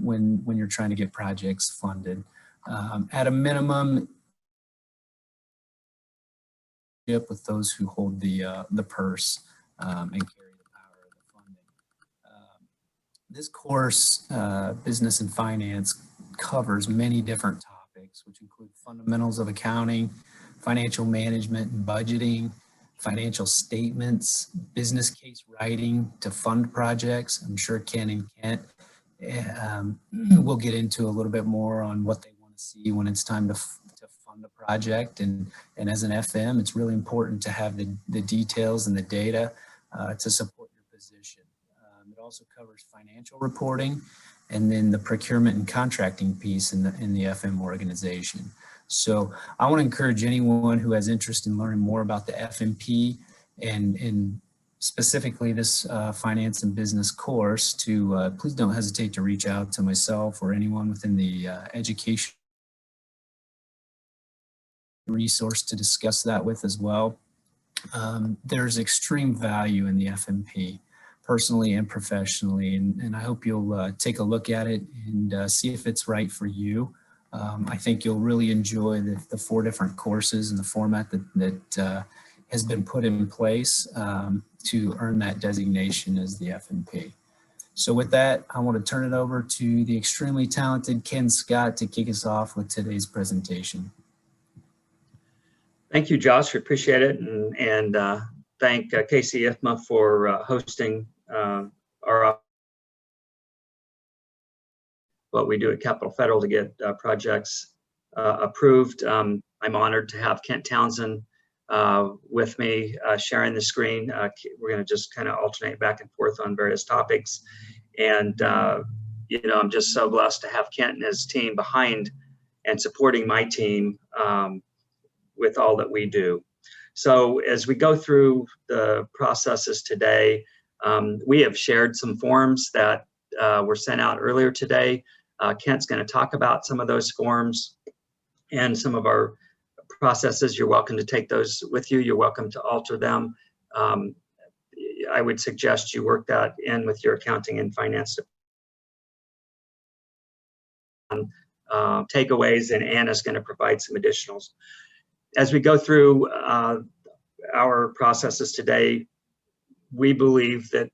when you're trying to get projects funded. At a minimum, with those who hold the purse and carry the power of the funding. This course, Business and Finance, covers many different topics, which include fundamentals of accounting, financial management and budgeting, financial statements, business case writing to fund projects. I'm sure Ken and Kent will get into a little bit more on what they want to see when it's time to fund a project. And as an FM, it's really important to have the details and the data to support your position. It also covers financial reporting and then the procurement and contracting piece in the FM organization. So I want to encourage anyone who has interest in learning more about the FMP and specifically this finance and business course to please don't hesitate to reach out to myself or anyone within the education resource to discuss that with as well. There's extreme value in the FMP, personally and professionally, and I hope you'll take a look at it and see if it's right for you. I think you'll really enjoy the 4 different courses and the format that has been put in place to earn that designation as the FMP. So with that, I want to turn it over to the extremely talented Ken Scott to kick us off with today's presentation. Thank you, Josh. We appreciate it, and thank KC IFMA for hosting what we do at Capitol Federal to get projects approved. I'm honored to have Kent Townsend with me sharing the screen. We're going to just kind of alternate back and forth on various topics, and you know, I'm just so blessed to have Kent and his team behind and supporting my team with all that we do. So as we go through the processes today, we have shared some forms that were sent out earlier today. Kent's going to talk about some of those forms and some of our processes. You're welcome to take those with you. You're welcome to alter them. I would suggest you work that in with your accounting and finance takeaways, and Anna's going to provide some additionals. As we go through our processes today, we believe that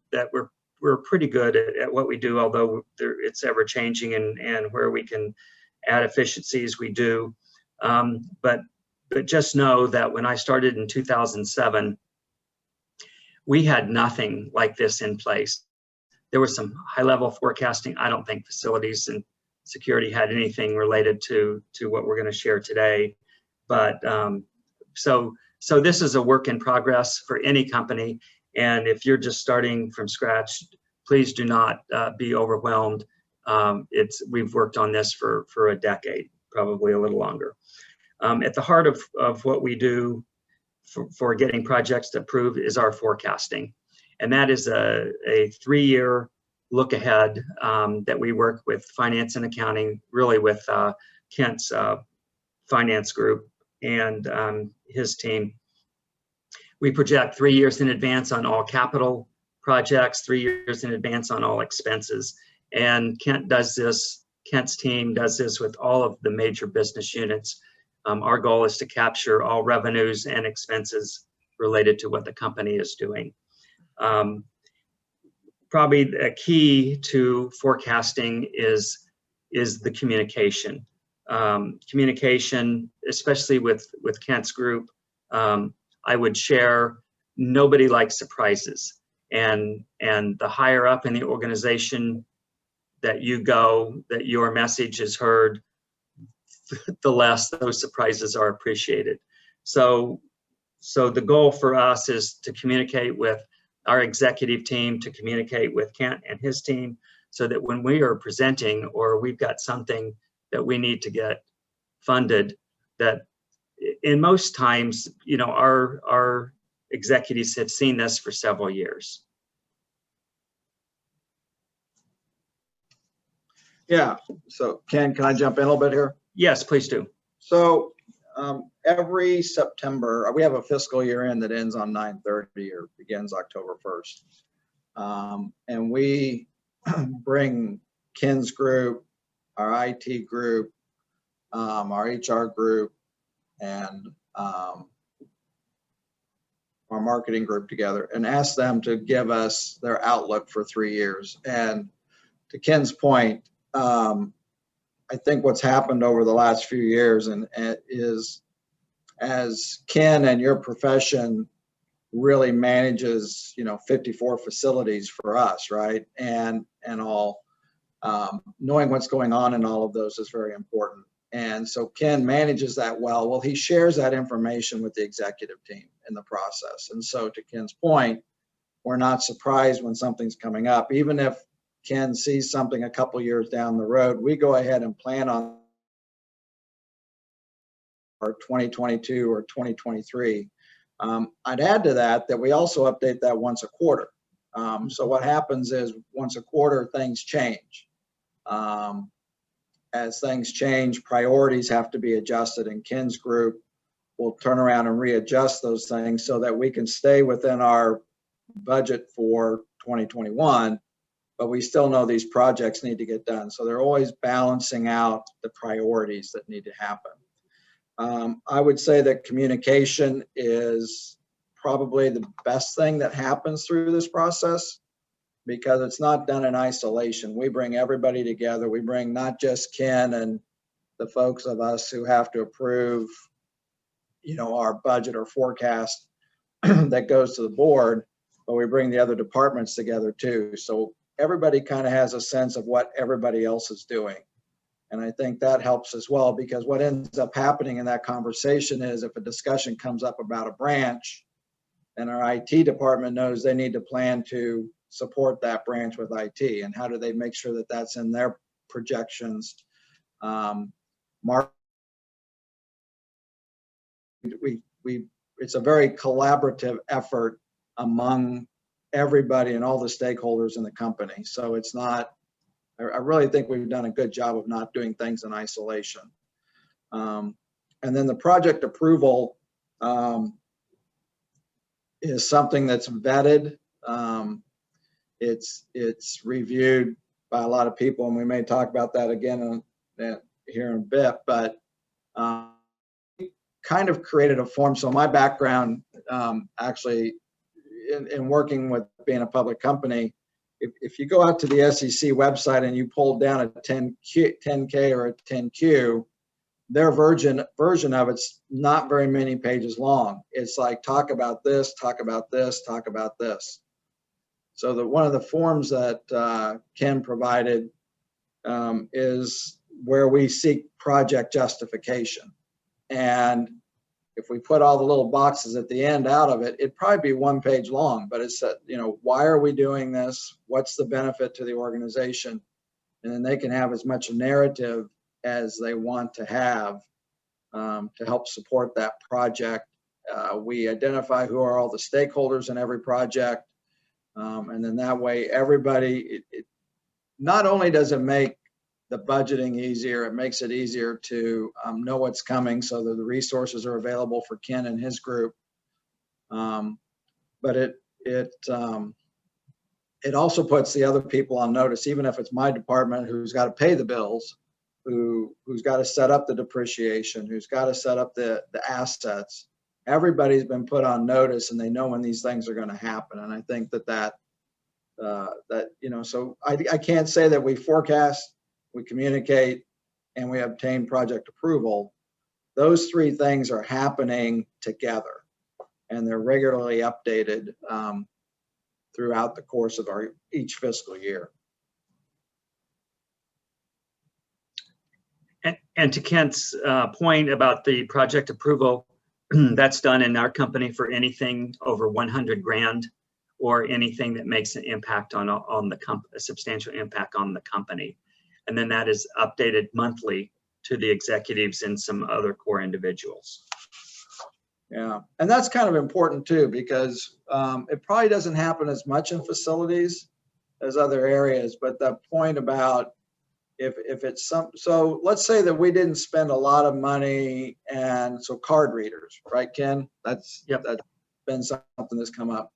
we're pretty good at what we do, although it's ever changing, and where we can add efficiencies, we do. But just know that when I started in 2007, we had nothing like this in place. There was some high-level forecasting. I don't think facilities and security had anything related to what we're going to share today. But so this is a work in progress for any company. And if you're just starting from scratch, please do not be overwhelmed. We've worked on this for a decade, probably a little longer. At the heart of what we do for getting projects approved is our forecasting. And that is a 3-year look ahead that we work with finance and accounting, really with Kent's finance group and his team. We project 3 years in advance on all capital projects, 3 years in advance on all expenses. And Kent's team does this with all of the major business units. Our goal is to capture all revenues and expenses related to what the company is doing. Probably a key to forecasting is the communication. Communication, especially with Kent's group, I would share, nobody likes surprises. And the higher up in the organization that you go, that your message is heard, the less those surprises are appreciated. So the goal for us is to communicate with our executive team, to communicate with Kent and his team, so that when we are presenting or we've got something that we need to get funded, that in most times, you know, our executives have seen this for several years. Yeah, so Ken, can I jump in a little bit here? Yes, please do. So every September, we have a fiscal year end that ends on 9/30 or begins October 1st. And we bring Ken's group, our IT group, our HR group, and our marketing group together and ask them to give us their outlook for 3 years. And to Ken's point, I think what's happened over the last few years is as Ken and your profession really manages, 54 facilities for us, right? And all, knowing what's going on in all of those is very important. And so Ken manages that well. Well, he shares that information with the executive team in the process. And so to Ken's point, we're not surprised when something's coming up. Even if Ken sees something a couple years down the road, we go ahead and plan on our 2022 or 2023. I'd add to that we also update that once a quarter. So what happens is once a quarter, things change. As things change, priorities have to be adjusted, and Ken's group will turn around and readjust those things so that we can stay within our budget for 2021, but we still know these projects need to get done. So they're always balancing out the priorities that need to happen. I would say that communication is probably the best thing that happens through this process, because it's not done in isolation. We bring everybody together. We bring not just Ken and the folks of us who have to approve, our budget or forecast that goes to the board, but we bring the other departments together too. So everybody kind of has a sense of what everybody else is doing. And I think that helps as well, because what ends up happening in that conversation is if a discussion comes up about a branch, then our IT department knows they need to plan to support that branch with IT, and how do they make sure that that's in their projections. It's a very collaborative effort among everybody and all the stakeholders in the company. So it's not, I really think we've done a good job of not doing things in isolation. And then the project approval is something that's vetted. It's reviewed by a lot of people, and we may talk about that again here in a bit, but kind of created a form. So my background actually in working with being a public company, if you go out to the SEC website and you pull down a 10K or a 10Q, their version of it's not very many pages long. It's like, talk about this, talk about this, talk about this. So one of the forms that Ken provided is where we seek project justification. And if we put all the little boxes at the end out of it, it'd probably be 1 page long, but it's, why are we doing this? What's the benefit to the organization? And then they can have as much narrative as they want to have to help support that project. We identify who are all the stakeholders in every project. And then that way, everybody, it not only does it make the budgeting easier, it makes it easier to know what's coming so that the resources are available for Ken and his group. But it also puts the other people on notice, even if it's my department who's got to pay the bills, who's got to set up the depreciation, who's got to set up the assets. Everybody's been put on notice, and they know when these things are going to happen. And I think that so I can't say that we forecast, we communicate, and we obtain project approval. Those three things are happening together, and they're regularly updated throughout the course of each fiscal year. And to Kent's point about the project approval, that's done in our company for anything over 100 grand or anything that makes an impact on the a substantial impact on the company. And then that is updated monthly to the executives and some other core individuals. Yeah, and that's kind of important too, because it probably doesn't happen as much in facilities as other areas, but the point about if it's so let's say that we didn't spend a lot of money, and so card readers, right, Ken? That's been something that's come up.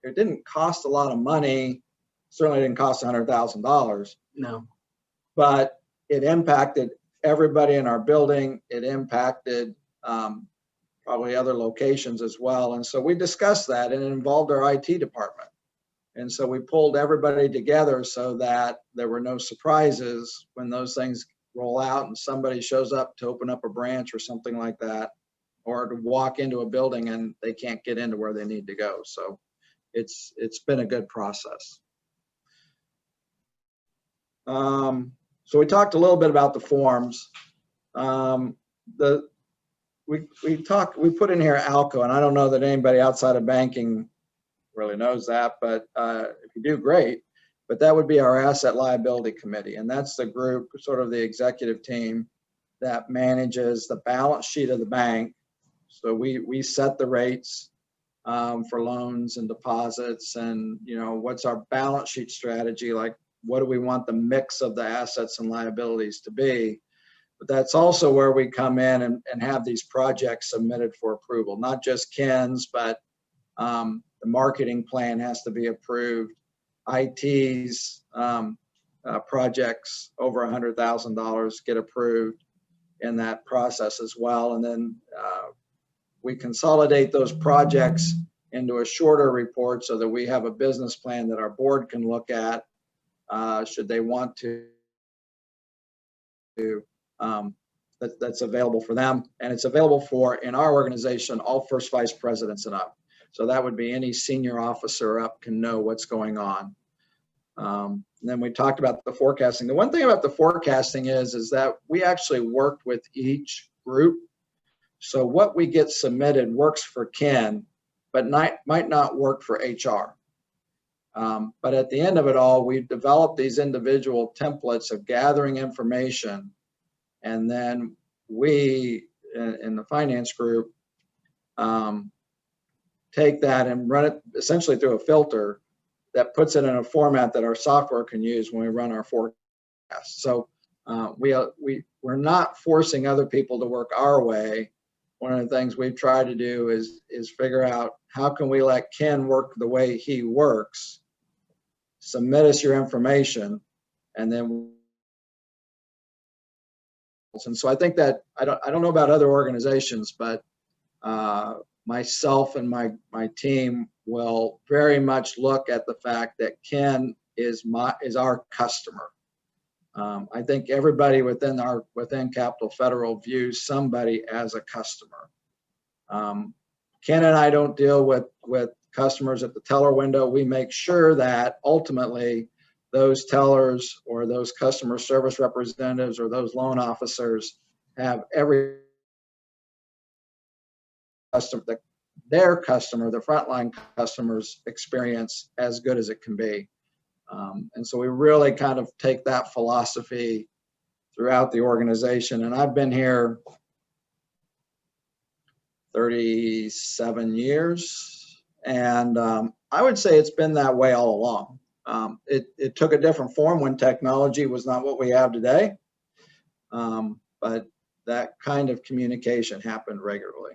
It didn't cost a lot of money, certainly didn't cost $100,000. No. but it impacted everybody in our building. It impacted probably other locations as well. And so we discussed that, and it involved our IT department. And so we pulled everybody together so that there were no surprises when those things roll out and somebody shows up to open up a branch or something like that, or to walk into a building and they can't get into where they need to go. So it's been a good process. So we talked a little bit about the forms. We put in here ALCO, and I don't know that anybody outside of banking really knows that, but if you do, great. But that would be our asset liability committee, and that's the group, sort of the executive team that manages the balance sheet of the bank. So we set the rates for loans and deposits, and what's our balance sheet strategy, like what do we want the mix of the assets and liabilities to be. But that's also where we come in and have these projects submitted for approval, not just Ken's, but the marketing plan has to be approved. IT's projects over $100,000 get approved in that process as well. And then we consolidate those projects into a shorter report so that we have a business plan that our board can look at should they want to. That's available for them, and it's available for, in our organization, all first vice presidents and up. So that would be any senior officer up can know what's going on. And then we talked about the forecasting. The one thing about the forecasting is that we actually worked with each group. So what we get submitted works for Ken, but might not work for HR. But at the end of it all, we've developed these individual templates of gathering information. And then we, in the finance group, take that and run it essentially through a filter that puts it in a format that our software can use when we run our forecast. So we're not forcing other people to work our way. One of the things we've tried to do is figure out how can we let Ken work the way he works, submit us your information, and then. And so I think that I don't know about other organizations, but myself and my team will very much look at the fact that Ken is our customer. I think everybody within Capitol Federal views somebody as a customer. Ken and I don't deal with customers at the teller window. We make sure that ultimately those tellers or those customer service representatives or those loan officers have every customer, their customer, the frontline customers experience as good as it can be. And so we really kind of take that philosophy throughout the organization. And I've been here 37 years, and I would say it's been that way all along. It took a different form when technology was not what we have today, but that kind of communication happened regularly.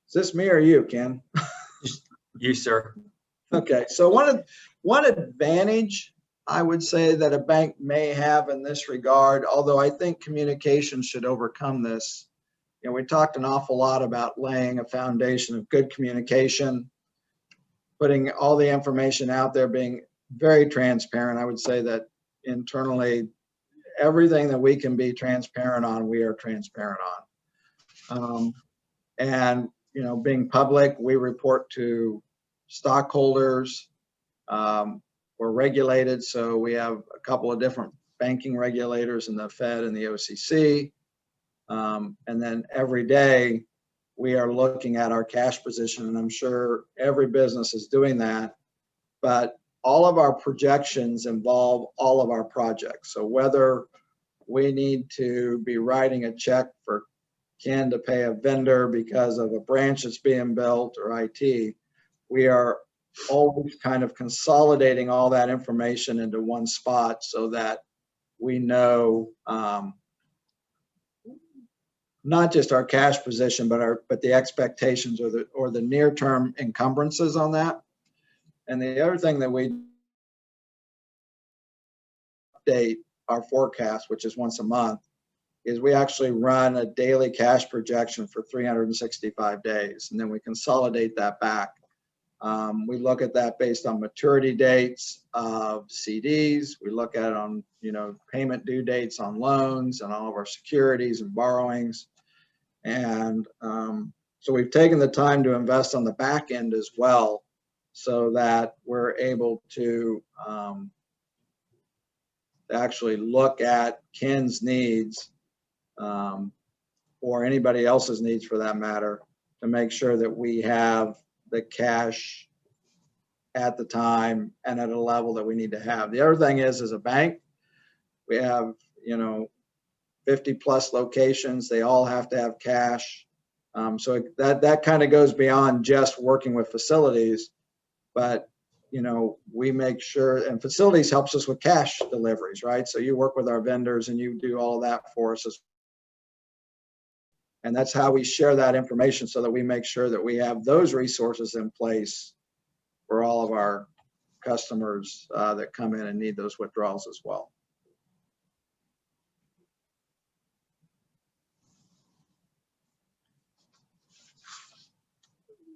Is this me or you, Ken? You, sir. Okay, so one advantage I would say that a bank may have in this regard, although I think communication should overcome this. We talked an awful lot about laying a foundation of good communication, putting all the information out there, being very transparent. I would say that internally, everything that we can be transparent on, we are transparent on. And being public, we report to stockholders. We're regulated, so we have a couple of different banking regulators in the Fed and the OCC. And then every day we are looking at our cash position, and I'm sure every business is doing that. But all of our projections involve all of our projects. So whether we need to be writing a check for Ken to pay a vendor because of a branch that's being built or IT, we are always kind of consolidating all that information into one spot so that we know not just our cash position, but the expectations or the near-term encumbrances on that. And the other thing that we update our forecast, which is once a month, is we actually run a daily cash projection for 365 days, and then we consolidate that back. We look at that based on maturity dates of CDs. We look at it on, payment due dates on loans and all of our securities and borrowings. And so we've taken the time to invest on the back end as well, so that we're able to actually look at Ken's needs or anybody else's needs for that matter, to make sure that we have the cash at the time and at a level that we need to have. The other thing is, as a bank, we have, 50 plus locations. They all have to have cash. So that kind of goes beyond just working with facilities, but we make sure, and facilities helps us with cash deliveries, right? So you work with our vendors and you do all of that for us. And that's how we share that information, so that we make sure that we have those resources in place for all of our customers that come in and need those withdrawals as well.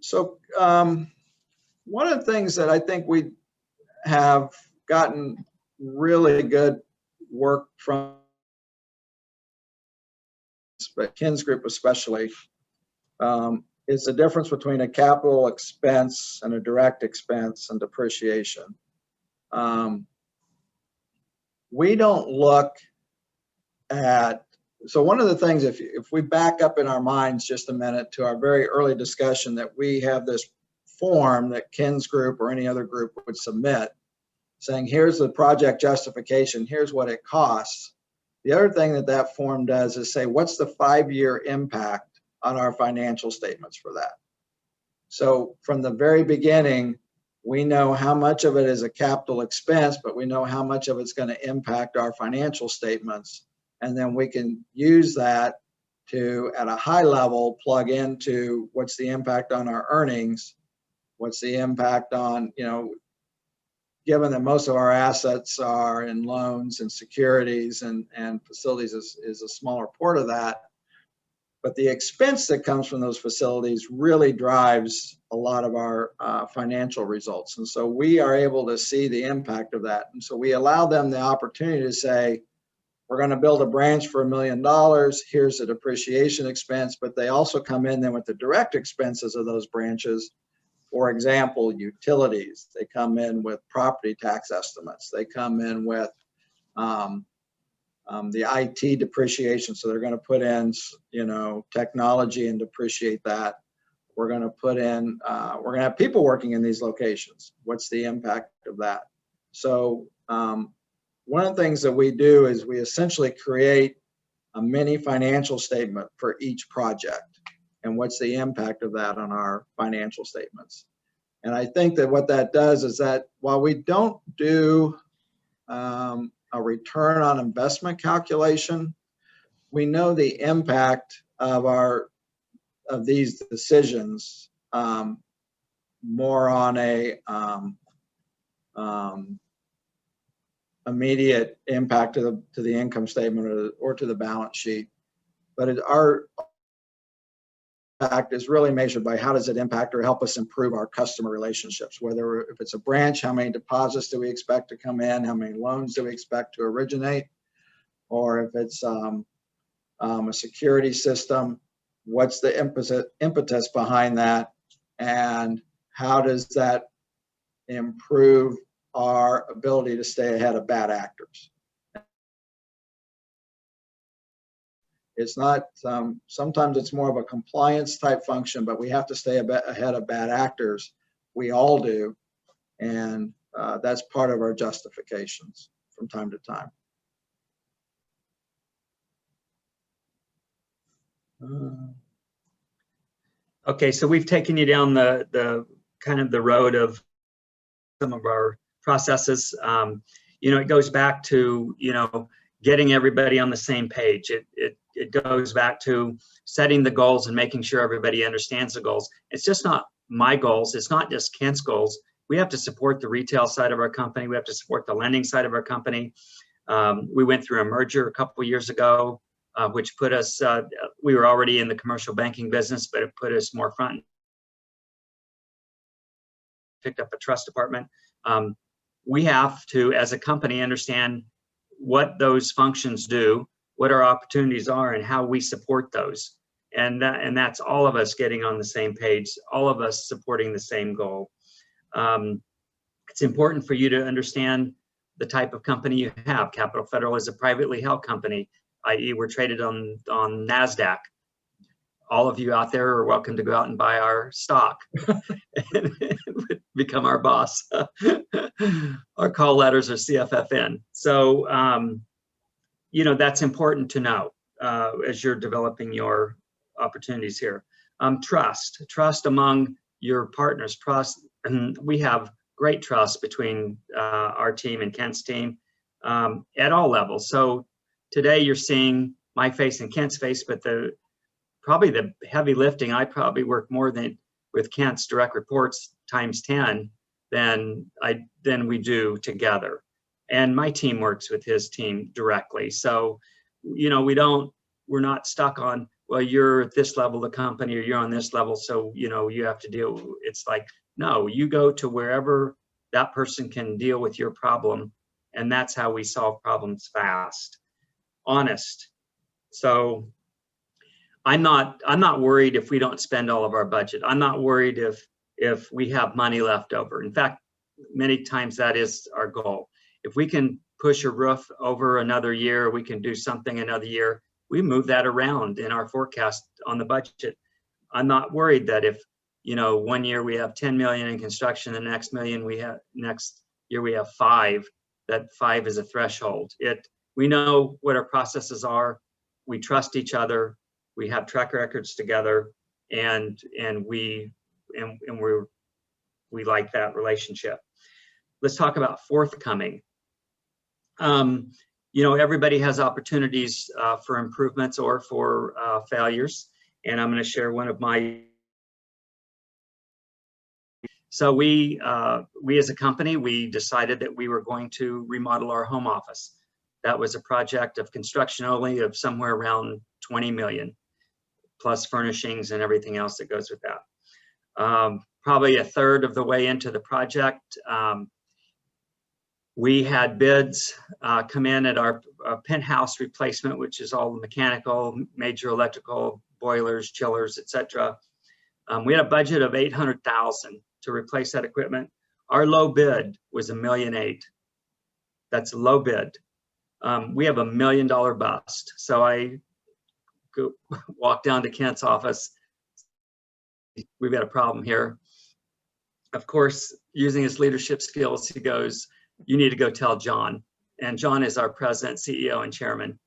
So one of the things that I think we have gotten really good work from, but Ken's group especially, is the difference between a capital expense and a direct expense and depreciation. We don't look at, so one of the things, if we back up in our minds just a minute to our very early discussion, that we have this form that Ken's group or any other group would submit saying, here's the project justification, here's what it costs. The other thing that form does is say, what's the 5-year impact on our financial statements for that? So from the very beginning, we know how much of it is a capital expense, but we know how much of it's going to impact our financial statements. And then we can use that to, at a high level, plug into what's the impact on our earnings, what's the impact on, given that most of our assets are in loans and securities and facilities is a smaller part of that. But the expense that comes from those facilities really drives a lot of our financial results. And so we are able to see the impact of that. And so we allow them the opportunity to say, we're going to build a branch for $1 million. Here's the depreciation expense, but they also come in then with the direct expenses of those branches. For example, utilities. They come in with property tax estimates. They come in with the IT depreciation. So they're going to put in, technology and depreciate that. We're going to put in, we're going to have people working in these locations. What's the impact of that? So one of the things that we do is we essentially create a mini financial statement for each project. And what's the impact of that on our financial statements? And I think that what that does is that while we don't do a return on investment calculation, we know the impact of these decisions more on a immediate impact to the income statement or to the balance sheet. But our impact is really measured by how does it impact or help us improve our customer relationships, whether if it's a branch, how many deposits do we expect to come in, how many loans do we expect to originate, or if it's a security system, what's the impetus behind that, and how does that improve our ability to stay ahead of bad actors. It's not, sometimes it's more of a compliance type function, but we have to stay ahead of bad actors. We all do. And that's part of our justifications from time to time. Okay, so we've taken you down the kind of the road of some of our processes. It goes back to, getting everybody on the same page. it goes back to setting the goals and making sure everybody understands the goals. It's just not my goals. It's not just Kent's goals. We have to support the retail side of our company. We have to support the lending side of our company. We went through a merger a couple of years ago, which put us, we were already in the commercial banking business, but it put us more front. Picked up a trust department. We have to, as a company, understand what those functions do, what our opportunities are, and how we support those. And that's all of us getting on the same page, all of us supporting the same goal. It's important for you to understand the type of company you have. Capitol Federal is a privately held company, i.e. we're traded on NASDAQ. All of you out there are welcome to go out and buy our stock and become our boss. Our call letters are CFFN. So, you know, that's important to know as you're developing your opportunities here. Trust among your partners. Trust, and we have great trust between our team and Kent's team at all levels. So today you're seeing my face and Kent's face, but probably the heavy lifting, I probably work more than with Kent's direct reports times 10 than we do together. And my team works with his team directly. So, you know, we're not stuck on, well, you're at this level of the company or you're on this level, so, you know, you have to deal. It's like, no, you go to wherever that person can deal with your problem. And that's how we solve problems fast. Honest. So I'm not worried if we don't spend all of our budget. I'm not worried if we have money left over. In fact, many times that is our goal. If we can push a roof over another year, we can do something another year, we move that around in our forecast on the budget. I'm not worried that if, you know, one year we have 10 million in construction, the next year we have 5, that 5 is a threshold. We know what our processes are. We trust each other. We have track records together, and we like that relationship. Let's talk about forthcoming. You know, everybody has opportunities for improvements or for failures, and I'm going to share one of my. So we as a company, we decided that we were going to remodel our home office. That was a project of construction only of somewhere around 20 million, plus furnishings and everything else that goes with that. Probably a third of the way into the project, we had bids come in at our penthouse replacement, which is all the mechanical, major electrical, boilers, chillers, etc. We had a budget of $800,000 to replace that equipment. Our low bid was $1.8 million. That's a low bid. We have $1 million bust. So I walk down to Kent's office. We've got a problem here. Of course, using his leadership skills, he goes, you need to go tell John. And John is our president, CEO, and chairman.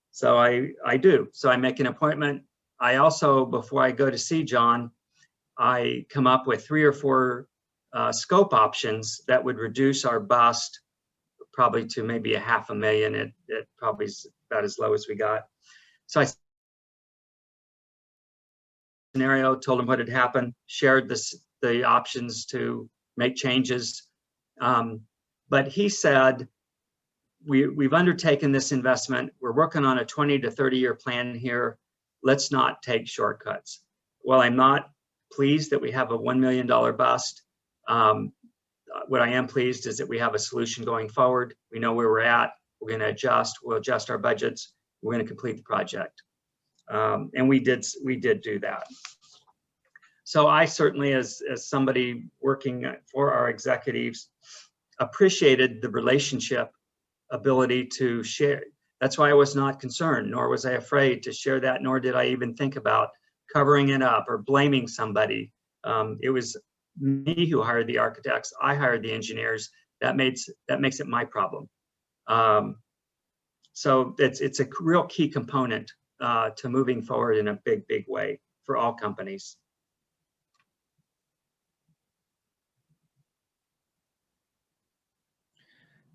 So I do. So I make an appointment. I also, before I go to see John, I come up with 3 or 4 scope options that would reduce our bust probably to maybe $500,000. It probably is about as low as we got. So I scenario, told him what had happened, shared the options to make changes. But he said, we've undertaken this investment. We're working on a 20 to 30 year plan here. Let's not take shortcuts. Well, I'm not pleased that we have a $1 million bust. What I am pleased is that we have a solution going forward. We know where we're at. We're going to adjust. We'll adjust our budgets. We're going to complete the project. And we did do that. So I certainly, as somebody working for our executives, appreciated the relationship ability to share. That's why I was not concerned, nor was I afraid to share that, nor did I even think about covering it up or blaming somebody. It was me who hired the architects. I hired the engineers. That makes it my problem. So it's a real key component to moving forward in a big way for all companies.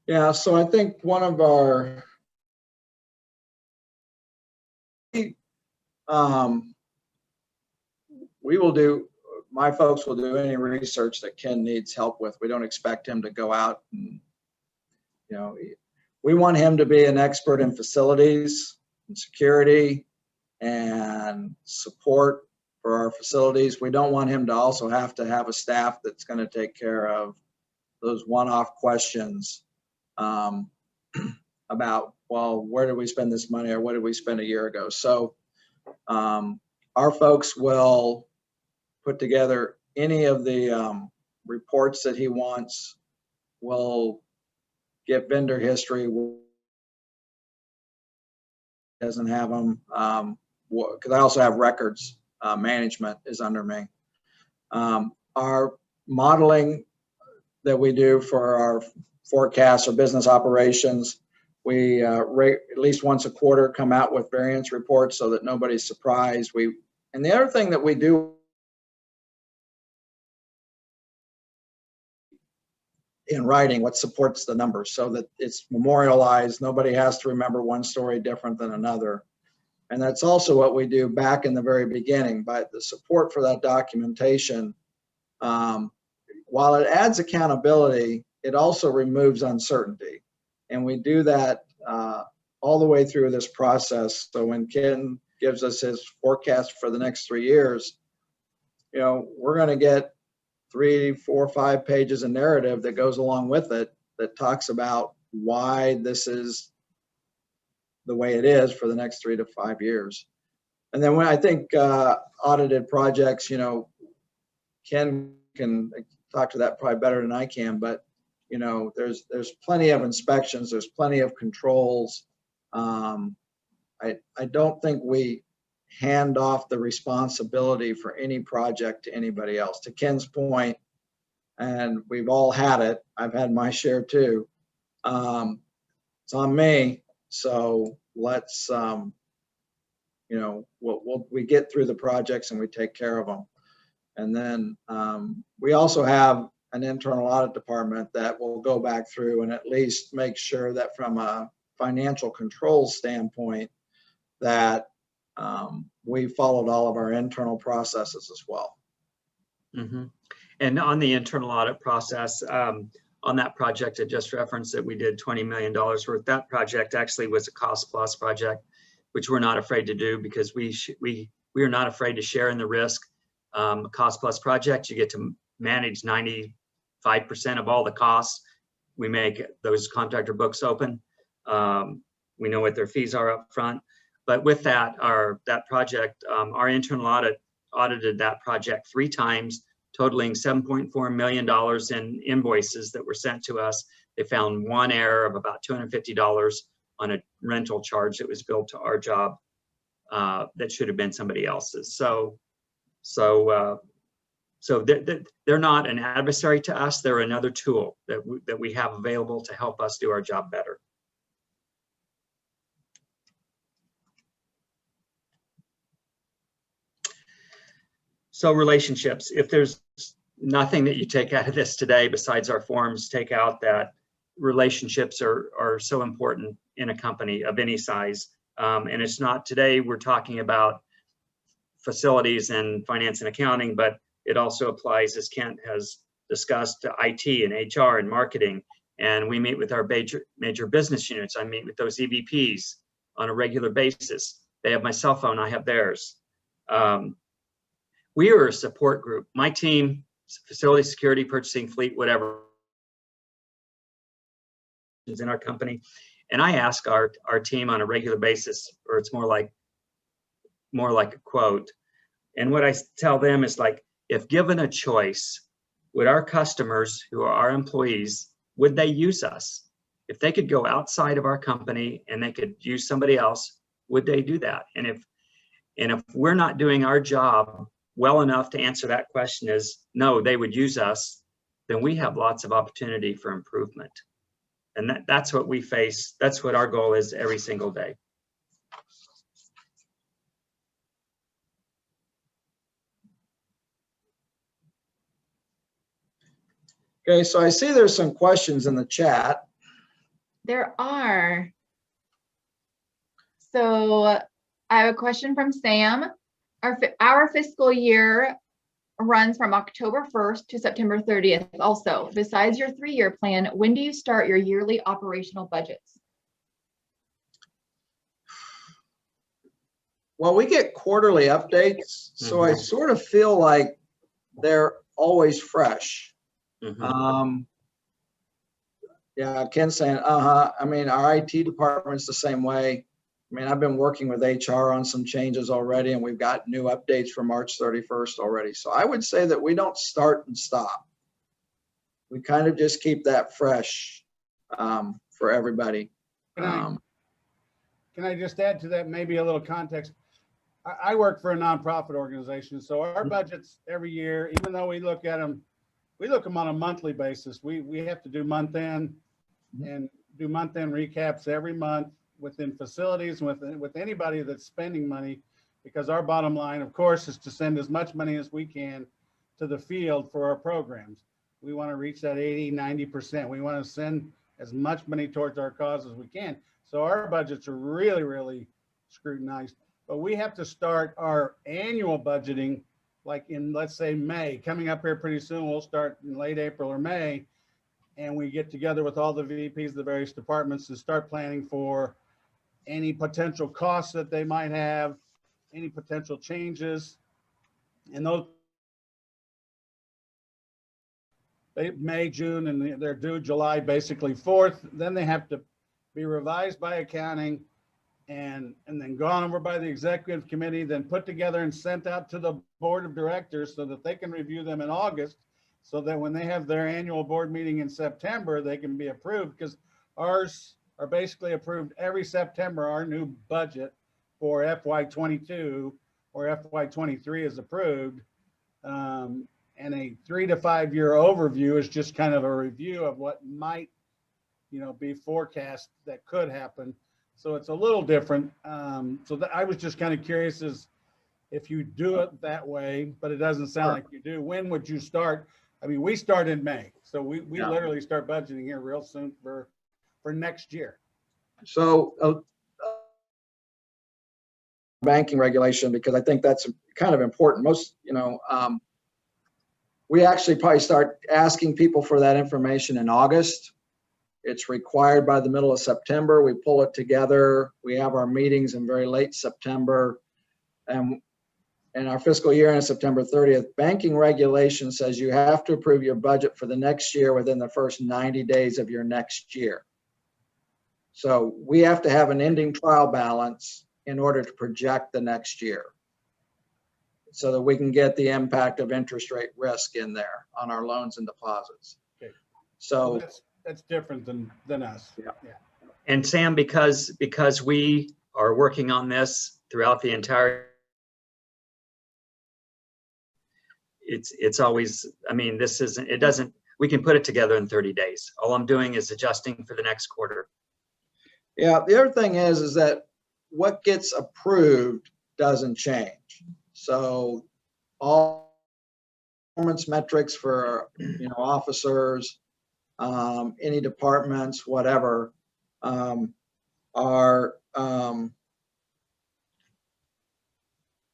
Yeah, so I think one of our we will do, my folks will do any research that Ken needs help with. We don't expect him to go out and, you know, we want him to be an expert in facilities and security and support for our facilities. We don't want him to also have to have a staff that's going to take care of those one-off questions about, well, where did we spend this money, or what did we spend a year ago? So our folks will put together any of the reports that he wants. We'll get vendor history. Doesn't have them, because I also have records management is under me. Our modeling that we do for our forecasts or business operations, we at least once a quarter come out with variance reports so that nobody's surprised. And the other thing that we do in writing, what supports the numbers, so that it's memorialized. Nobody has to remember one story different than another. And that's also what we do back in the very beginning. But the support for that documentation, while it adds accountability, it also removes uncertainty. And we do that all the way through this process. So when Ken gives us his forecast for the next 3 years, you know, we're going to get 3, 4, 5 pages of narrative that goes along with it that talks about why this is the way it is for the next 3 to 5 years. And then when I think audited projects, you know, Ken can talk to that probably better than I can, but you know, there's plenty of inspections, there's plenty of controls. I don't think we hand off the responsibility for any project to anybody else. To Ken's point, and we've all had it, I've had my share too. It's on me, so let's, you know, we get through the projects and we take care of them. And then we also have an internal audit department that will go back through and at least make sure that from a financial control standpoint that we followed all of our internal processes as well. Mm-hmm. And on the internal audit process, on that project I just referenced that we did $20 million worth, that project actually was a cost plus project, which we're not afraid to do because we are not afraid to share in the risk. Cost plus project, you get to manage 95% of all the costs. We make those contractor books open. We know what their fees are up front. But with that, that project, our internal audit audited that project 3 times, totaling $7.4 million in invoices that were sent to us. They found one error of about $250 on a rental charge that was billed to our job that should have been somebody else's. So they're not an adversary to us. They're another tool that we have available to help us do our job better. So relationships, if there's nothing that you take out of this today besides our forms, take out that relationships are so important in a company of any size. And it's not today, we're talking about facilities and finance and accounting, but it also applies, as Kent has discussed, to IT and HR and marketing. And we meet with our major business units. I meet with those EVPs on a regular basis. They have my cell phone, I have theirs. We are a support group. My team, facility, security, purchasing, fleet, whatever, is in our company. And I ask our team on a regular basis, or it's more like a quote. And what I tell them is like, if given a choice, would our customers who are our employees, would they use us? If they could go outside of our company and they could use somebody else, would they do that? And if we're not doing our job well enough to answer that question is no, they would use us, then we have lots of opportunity for improvement. And that's what we face. That's what our goal is every single day. Okay, so I see there's some questions in the chat. There are. So I have a question from Sam. Our fiscal year runs from October 1st to September 30th. Also, besides your 3-year plan, when do you start your yearly operational budgets? Well, we get quarterly updates, so I sort of feel like they're always fresh. Yeah, Ken's saying, I mean, our IT department's the same way. I mean, I've been working with HR on some changes already, and we've got new updates for March 31st already. So I would say that we don't start and stop. We kind of just keep that fresh for everybody. Can I just add to that, maybe a little context? I work for a nonprofit organization, so our budgets every year, even though we look them on a monthly basis. We have to do month end and do month end recaps every month within facilities, with anybody that's spending money, because our bottom line, of course, is to send as much money as we can to the field for our programs. We want to reach that 80-90%. We want to send as much money towards our cause as we can. So our budgets are really, really scrutinized. But we have to start our annual budgeting like in, let's say, May. Coming up here pretty soon, we'll start in late April or May, and we get together with all the VPs of the various departments and start planning for any potential costs that they might have, any potential changes. And those May, June, and they're due July basically 4th. Then they have to be revised by accounting and then gone over by the executive committee, then put together and sent out to the board of directors so that they can review them in August, so that when they have their annual board meeting in September, they can be approved, because ours are basically approved every September. Our new budget for FY22 or FY23 is approved. And a 3 to 5 year overview is just kind of a review of what might, be forecast that could happen. So it's a little different. So I was just kind of curious as if you do it that way, but it doesn't sound like you do. When would you start? I mean, we start in May, so we literally start budgeting here real soon for next year. So banking regulation, because I think that's kind of important. Most, we actually probably start asking people for that information in August. It's required by the middle of September. We pull it together. We have our meetings in very late September. And our fiscal year ends September 30th. Banking regulation says you have to approve your budget for the next year within the first 90 days of your next year. So we have to have an ending trial balance in order to project the next year, so that we can get the impact of interest rate risk in there on our loans and deposits. Okay. So that's different than us. Yeah. And Sam, because we are working on this throughout the entire, it's always, I mean, this isn't, it doesn't, we can put it together in 30 days. All I'm doing is adjusting for the next quarter. Yeah, the other thing is that what gets approved doesn't change. So all performance metrics for officers, any departments, whatever, are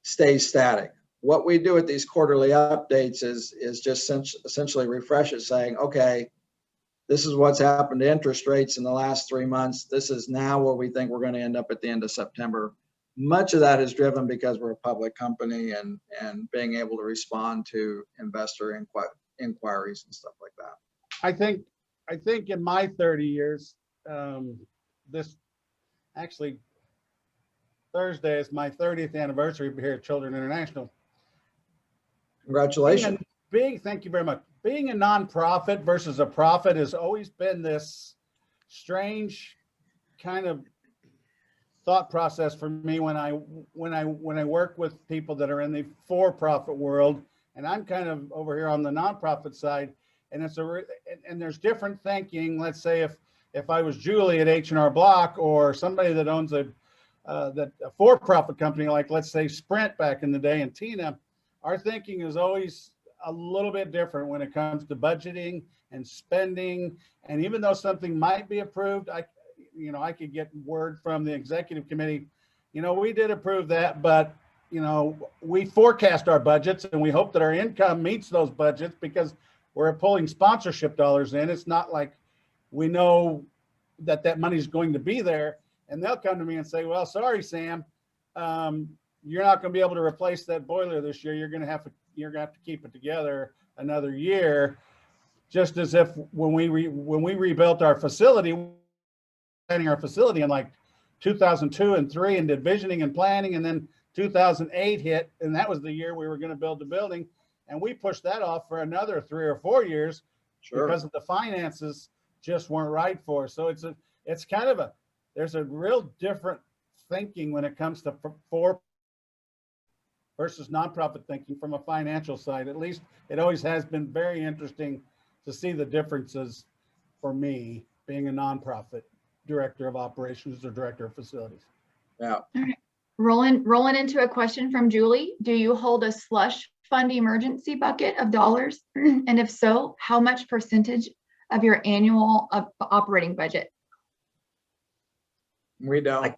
stay static. What we do with these quarterly updates is just essentially refresh it, saying, okay, this is what's happened to interest rates in the last 3 months. This is now where we think we're going to end up at the end of September. Much of that is driven because we're a public company and being able to respond to investor inquiries and stuff like that. I think in my 30 years, this actually Thursday is my 30th anniversary here at Children International. Congratulations. Thank you very much. Being a nonprofit versus a profit has always been this strange kind of thought process for me when I work with people that are in the for-profit world, and I'm kind of over here on the nonprofit side, and and there's different thinking. Let's say if I was Julie at H&R Block, or somebody that owns a for-profit company, like let's say Sprint back in the day, and Tina, our thinking is always a little bit different when it comes to budgeting and spending. And even though something might be approved, I could get word from the executive committee, you know, we did approve that, but, you know, we forecast our budgets and we hope that our income meets those budgets because we're pulling sponsorship dollars in. It's not like we know that that money's going to be there. And they'll come to me and say, well, sorry, Sam, you're not going to be able to replace that boiler this year. You're going to have to keep it together another year. Just as if when we rebuilt our facility, planning our facility in like 2002 and 3 and did visioning and planning, and then 2008 hit, and that was the year we were going to build the building, and we pushed that off for another 3 or 4 years because of the finances just weren't right for us. So it's kind of there's a real different thinking when it comes to for versus nonprofit thinking from a financial side. At least it always has been very interesting to see the differences for me being a nonprofit director of operations or director of facilities. Yeah. All right. Rolling into a question from Julie. Do you hold a slush fund emergency bucket of dollars? And if so, how much percentage of your annual operating budget? We don't.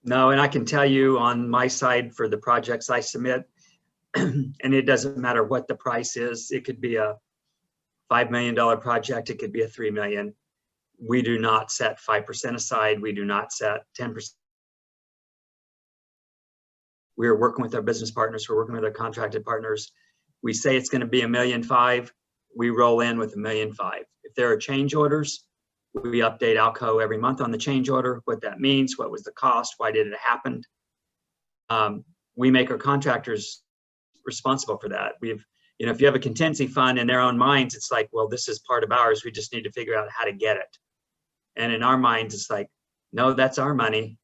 No, and I can tell you on my side for the projects I submit, and it doesn't matter what the price is. It could be a $5 million project. It could be a $3 million. We do not set 5% aside. We do not set 10%. We're working with our business partners. We're working with our contracted partners. We say it's going to be $1.5 million. We roll in with $1.5 million. If there are change orders, we update ALCO every month on the change order, what that means, what was the cost, why did it happen. We make our contractors responsible for that. We've, you know, if you have a contingency fund in their own minds, it's like, well, this is part of ours. We just need to figure out how to get it. And in our minds, it's like, no, that's our money.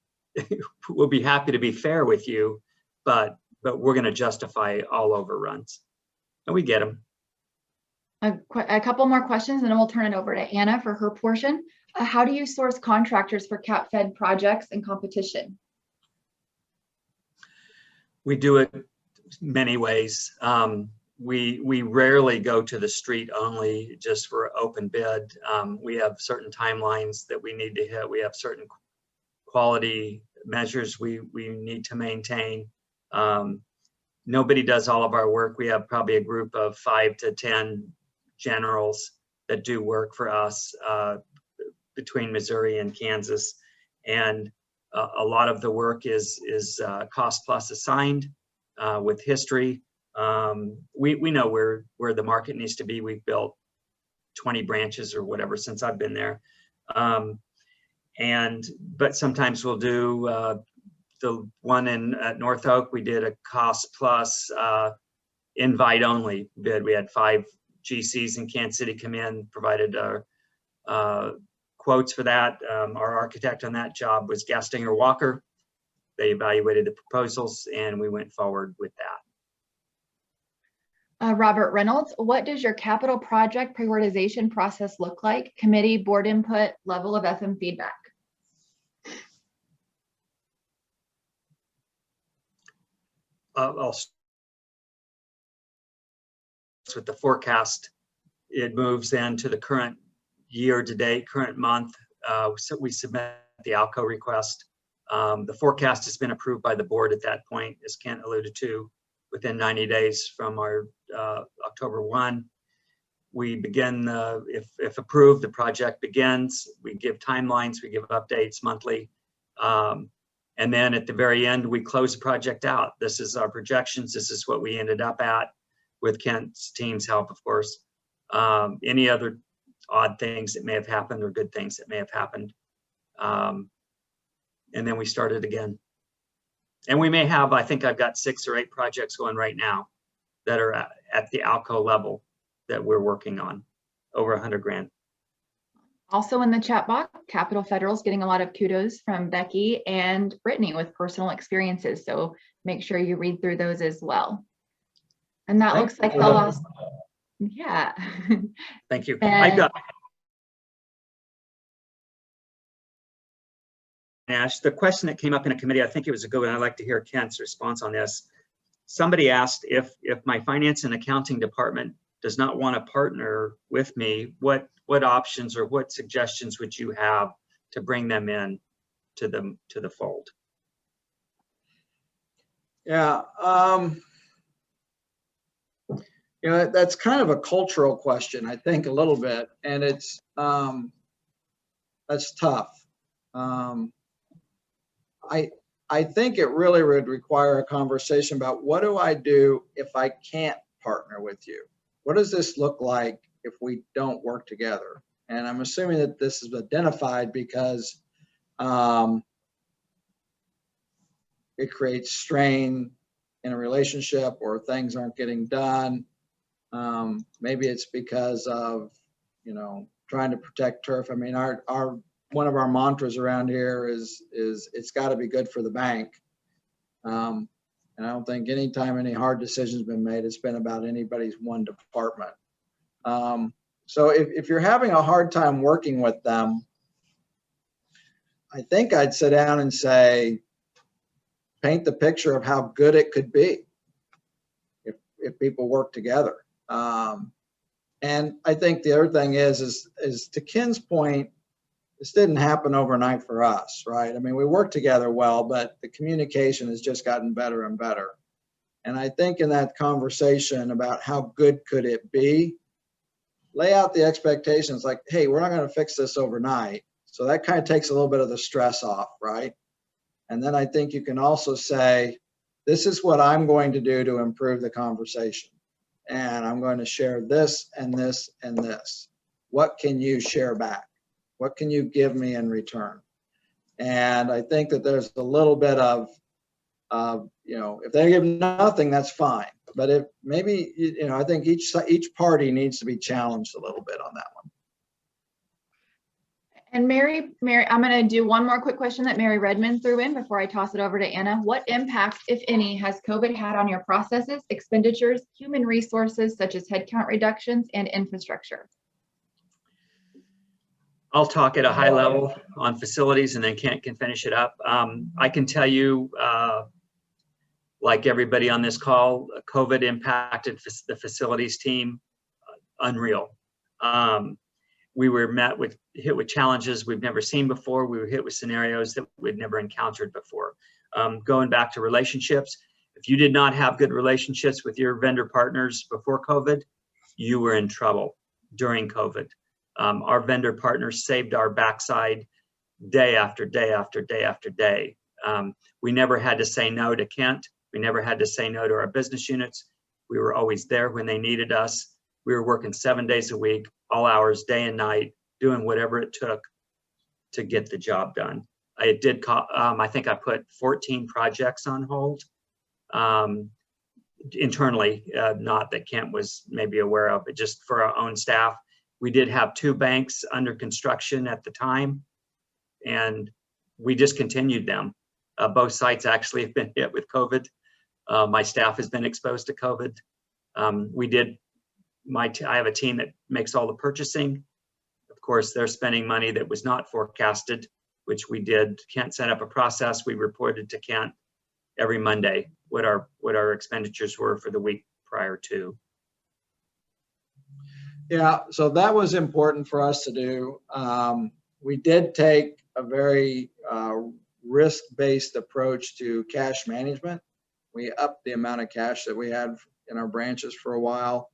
We'll be happy to be fair with you, but we're going to justify all overruns, and we get them. A couple more questions, and then we'll turn it over to Anna for her portion. How do you source contractors for Cap Fed projects and competition? We do it many ways. We rarely go to the street only just for open bid. We have certain timelines that we need to hit. We have certain quality measures we need to maintain. Nobody does all of our work. We have probably a group of 5 to 10 generals that do work for us between Missouri and Kansas, and a lot of the work is cost plus assigned with history. We know where the market needs to be. We've built 20 branches or whatever since I've been there, but sometimes we'll do the one at North Oak. We did a cost plus invite only bid. We had 5 GCs in Kansas City come in, provided quotes for that. Our architect on that job was Gastinger Walker. They evaluated the proposals and we went forward with that. Robert Reynolds, what does your capital project prioritization process look like? Committee, board input, level of FM feedback? I'll start with the forecast. It moves into the current year to date, current month. So we submit the ALCO request. The forecast has been approved by the board at that point, as Kent alluded to, within 90 days from our October 1. We begin, if approved, the project begins. We give timelines, we give updates monthly. And then at the very end, we close the project out. This is our projections. This is what we ended up at with Kent's team's help, of course. Any other odd things that may have happened or good things that may have happened. And then we started again. And we may have, I think I've got 6 or 8 projects going right now that are at the ALCO level that we're working on, over 100 grand. Also in the chat box, Capitol Federal is getting a lot of kudos from Becky and Brittany with personal experiences. So make sure you read through those as well. And that looks like the last, yeah. Thank you. And Nash, the question that came up in a committee, I think it was a good one. I'd like to hear Kent's response on this. Somebody asked if my finance and accounting department does not want to partner with me, what options or what suggestions would you have to bring them in to the fold? Yeah. You know, that's kind of a cultural question, I think, a little bit, and it's that's tough. I think it really would require a conversation about what do I do if I can't partner with you? What does this look like if we don't work together? And I'm assuming that this is identified because it creates strain in a relationship or things aren't getting done. Maybe it's because of, you know, trying to protect turf. I mean, our one of our mantras around here is it's got to be good for the bank. And I don't think anytime any hard decisions been made, it's been about anybody's one department. So if you're having a hard time working with them, I think I'd sit down and say, paint the picture of how good it could be if people work together. And I think the other thing is to Ken's point, this didn't happen overnight for us, right? I mean, we work together well, but the communication has just gotten better and better. And I think in that conversation about how good could it be, lay out the expectations like, hey, we're not going to fix this overnight. So that kind of takes a little bit of the stress off, right? And then I think you can also say, this is what I'm going to do to improve the conversation. And I'm going to share this and this and this. What can you share back? What can you give me in return? And I think that there's a little bit of, you know, if they give nothing, that's fine. But if maybe, you know, I think each party needs to be challenged a little bit on that one. And Mary, I'm going to do one more quick question that Mary Redmond threw in before I toss it over to Anna. What impact, if any, has COVID had on your processes, expenditures, human resources, such as headcount reductions and infrastructure? I'll talk at a high level on facilities and then Kent can finish it up. I can tell you, like everybody on this call, COVID impacted the facilities team unreal. We were hit with challenges we've never seen before. We were hit with scenarios that we'd never encountered before. Going back to relationships, if you did not have good relationships with your vendor partners before COVID, you were in trouble during COVID. Our vendor partners saved our backside day after day after day after day. We never had to say no to Kent. We never had to say no to our business units. We were always there when they needed us. We were working 7 days a week, all hours, day and night, doing whatever it took to get the job done. I think I put 14 projects on hold internally, not that Kent was maybe aware of, but just for our own staff. We did have 2 banks under construction at the time, and we discontinued them. Both sites actually have been hit with COVID. My staff has been exposed to COVID. I have a team that makes all the purchasing. Of course, they're spending money that was not forecasted, which we did. Kent set up a process. We reported to Kent every Monday what our expenditures were for the week prior to. Yeah, so that was important for us to do. We did take a very risk-based approach to cash management. We upped the amount of cash that we had in our branches for a while.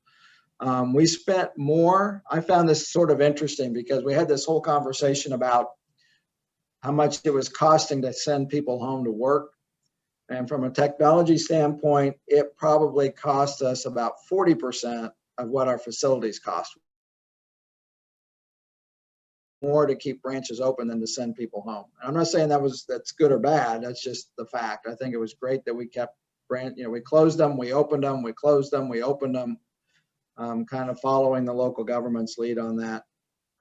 We spent more. I found this sort of interesting because we had this whole conversation about how much it was costing to send people home to work. And from a technology standpoint, it probably cost us about 40% of what our facilities cost. More to keep branches open than to send people home. And I'm not saying that's good or bad. That's just the fact. I think it was great that we kept we closed them, we opened them, we closed them, we opened them, kind of following the local government's lead on that.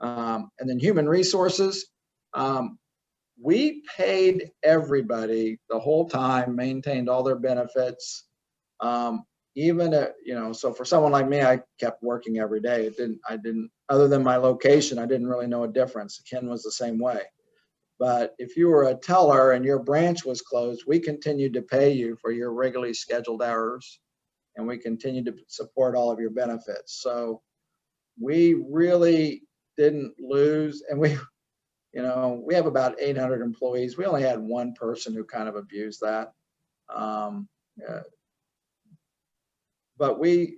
And then human resources, we paid everybody the whole time, maintained all their benefits. Even at, so for someone like me, I kept working every day. I didn't, other than my location, I didn't really know a difference. Ken was the same way. But if you were a teller and your branch was closed, we continued to pay you for your regularly scheduled hours, and we continued to support all of your benefits. So we really didn't lose. And we have about 800 employees. We only had one person who kind of abused that. But we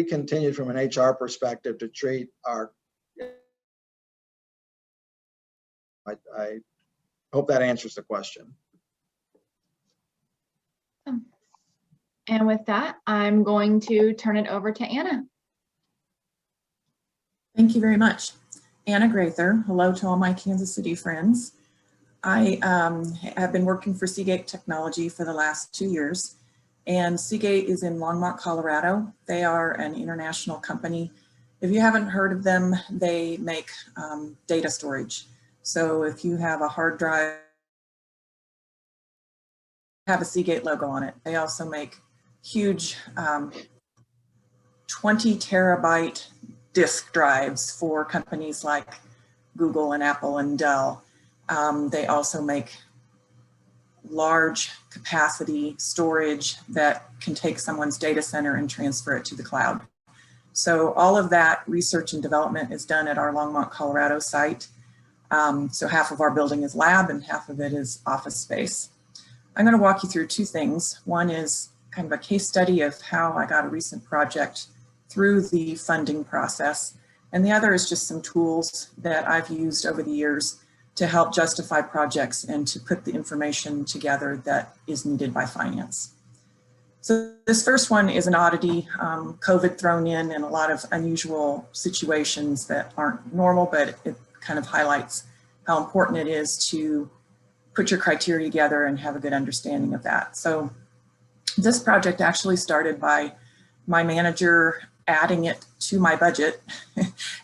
continued from an HR perspective to treat our, I hope that answers the question. And with that, I'm going to turn it over to Anna. Thank you very much. Anna Grather. Hello to all my Kansas City friends. I have been working for Seagate Technology for the last 2 years, and Seagate is in Longmont, Colorado. They are an international company. If you haven't heard of them, they make data storage. So if you have a hard drive, have a Seagate logo on it. They also make huge 20 terabyte disk drives for companies like Google and Apple and Dell. They also make large capacity storage that can take someone's data center and transfer it to the cloud. So all of that research and development is done at our Longmont, Colorado site. So half of our building is lab and half of it is office space. I'm going to walk you through two things. One is kind of a case study of how I got a recent project through the funding process. And the other is just some tools that I've used over the years to help justify projects and to put the information together that is needed by finance. So this first one is an oddity, COVID thrown in and a lot of unusual situations that aren't normal, but it kind of highlights how important it is to put your criteria together and have a good understanding of that. So this project actually started by my manager adding it to my budget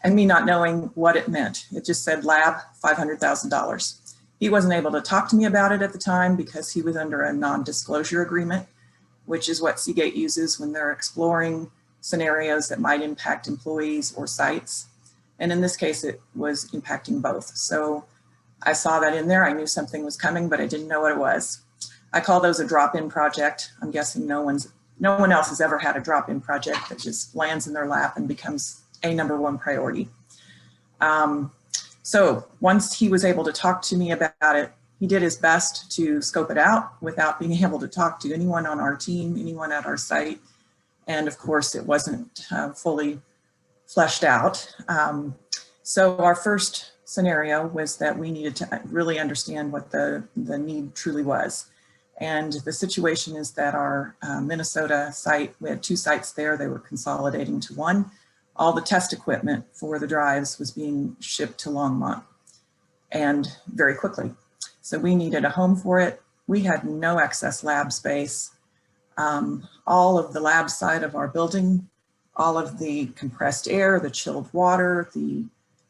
and me not knowing what it meant. It just said lab, $500,000. He wasn't able to talk to me about it at the time because he was under a non-disclosure agreement, which is what Seagate uses when they're exploring scenarios that might impact employees or sites. And in this case, it was impacting both. So I saw that in there. I knew something was coming, but I didn't know what it was. I call those a drop-in project. I'm guessing no one else has ever had a drop-in project that just lands in their lap and becomes a #1 priority. So once he was able to talk to me about it, he did his best to scope it out without being able to talk to anyone on our team, anyone at our site. And of course, it wasn't fully fleshed out. So our first scenario was that we needed to really understand what the need truly was. And the situation is that our Minnesota site, we had 2 sites there, they were consolidating to 1. All the test equipment for the drives was being shipped to Longmont and very quickly. So we needed a home for it. We had no excess lab space. All of the lab side of our building, all of the compressed air, the chilled water, the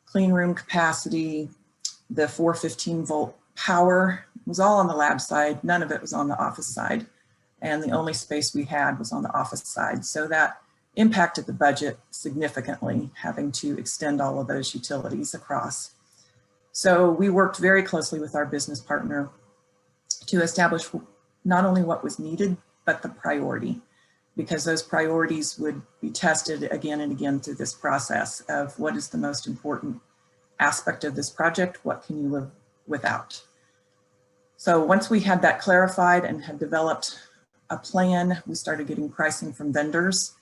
clean room capacity, the 415 volt power was all on the lab side. None of it was on the office side. And the only space we had was on the office side. So that impacted the budget significantly, having to extend all of those utilities across. So we worked very closely with our business partner to establish not only what was needed, but the priority, because those priorities would be tested again and again through this process of what is the most important aspect of this project, what can you live without. So once we had that clarified and had developed a plan, we started getting pricing from vendors.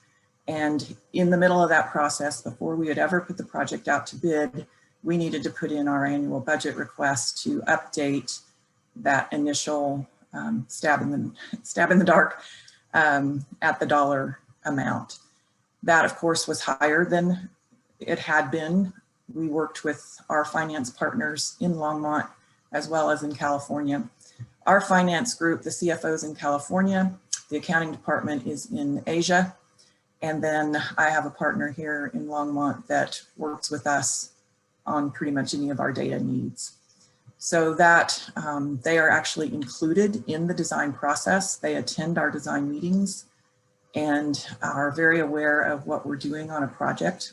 And in the middle of that process, before we had ever put the project out to bid, we needed to put in our annual budget request to update that initial stab in the dark at the dollar amount. That, of course, was higher than it had been. We worked with our finance partners in Longmont as well as in California. Our finance group, the CFO's in California, the accounting department is in Asia, and then I have a partner here in Longmont that works with us on pretty much any of our data needs. So that they are actually included in the design process. They attend our design meetings and are very aware of what we're doing on a project.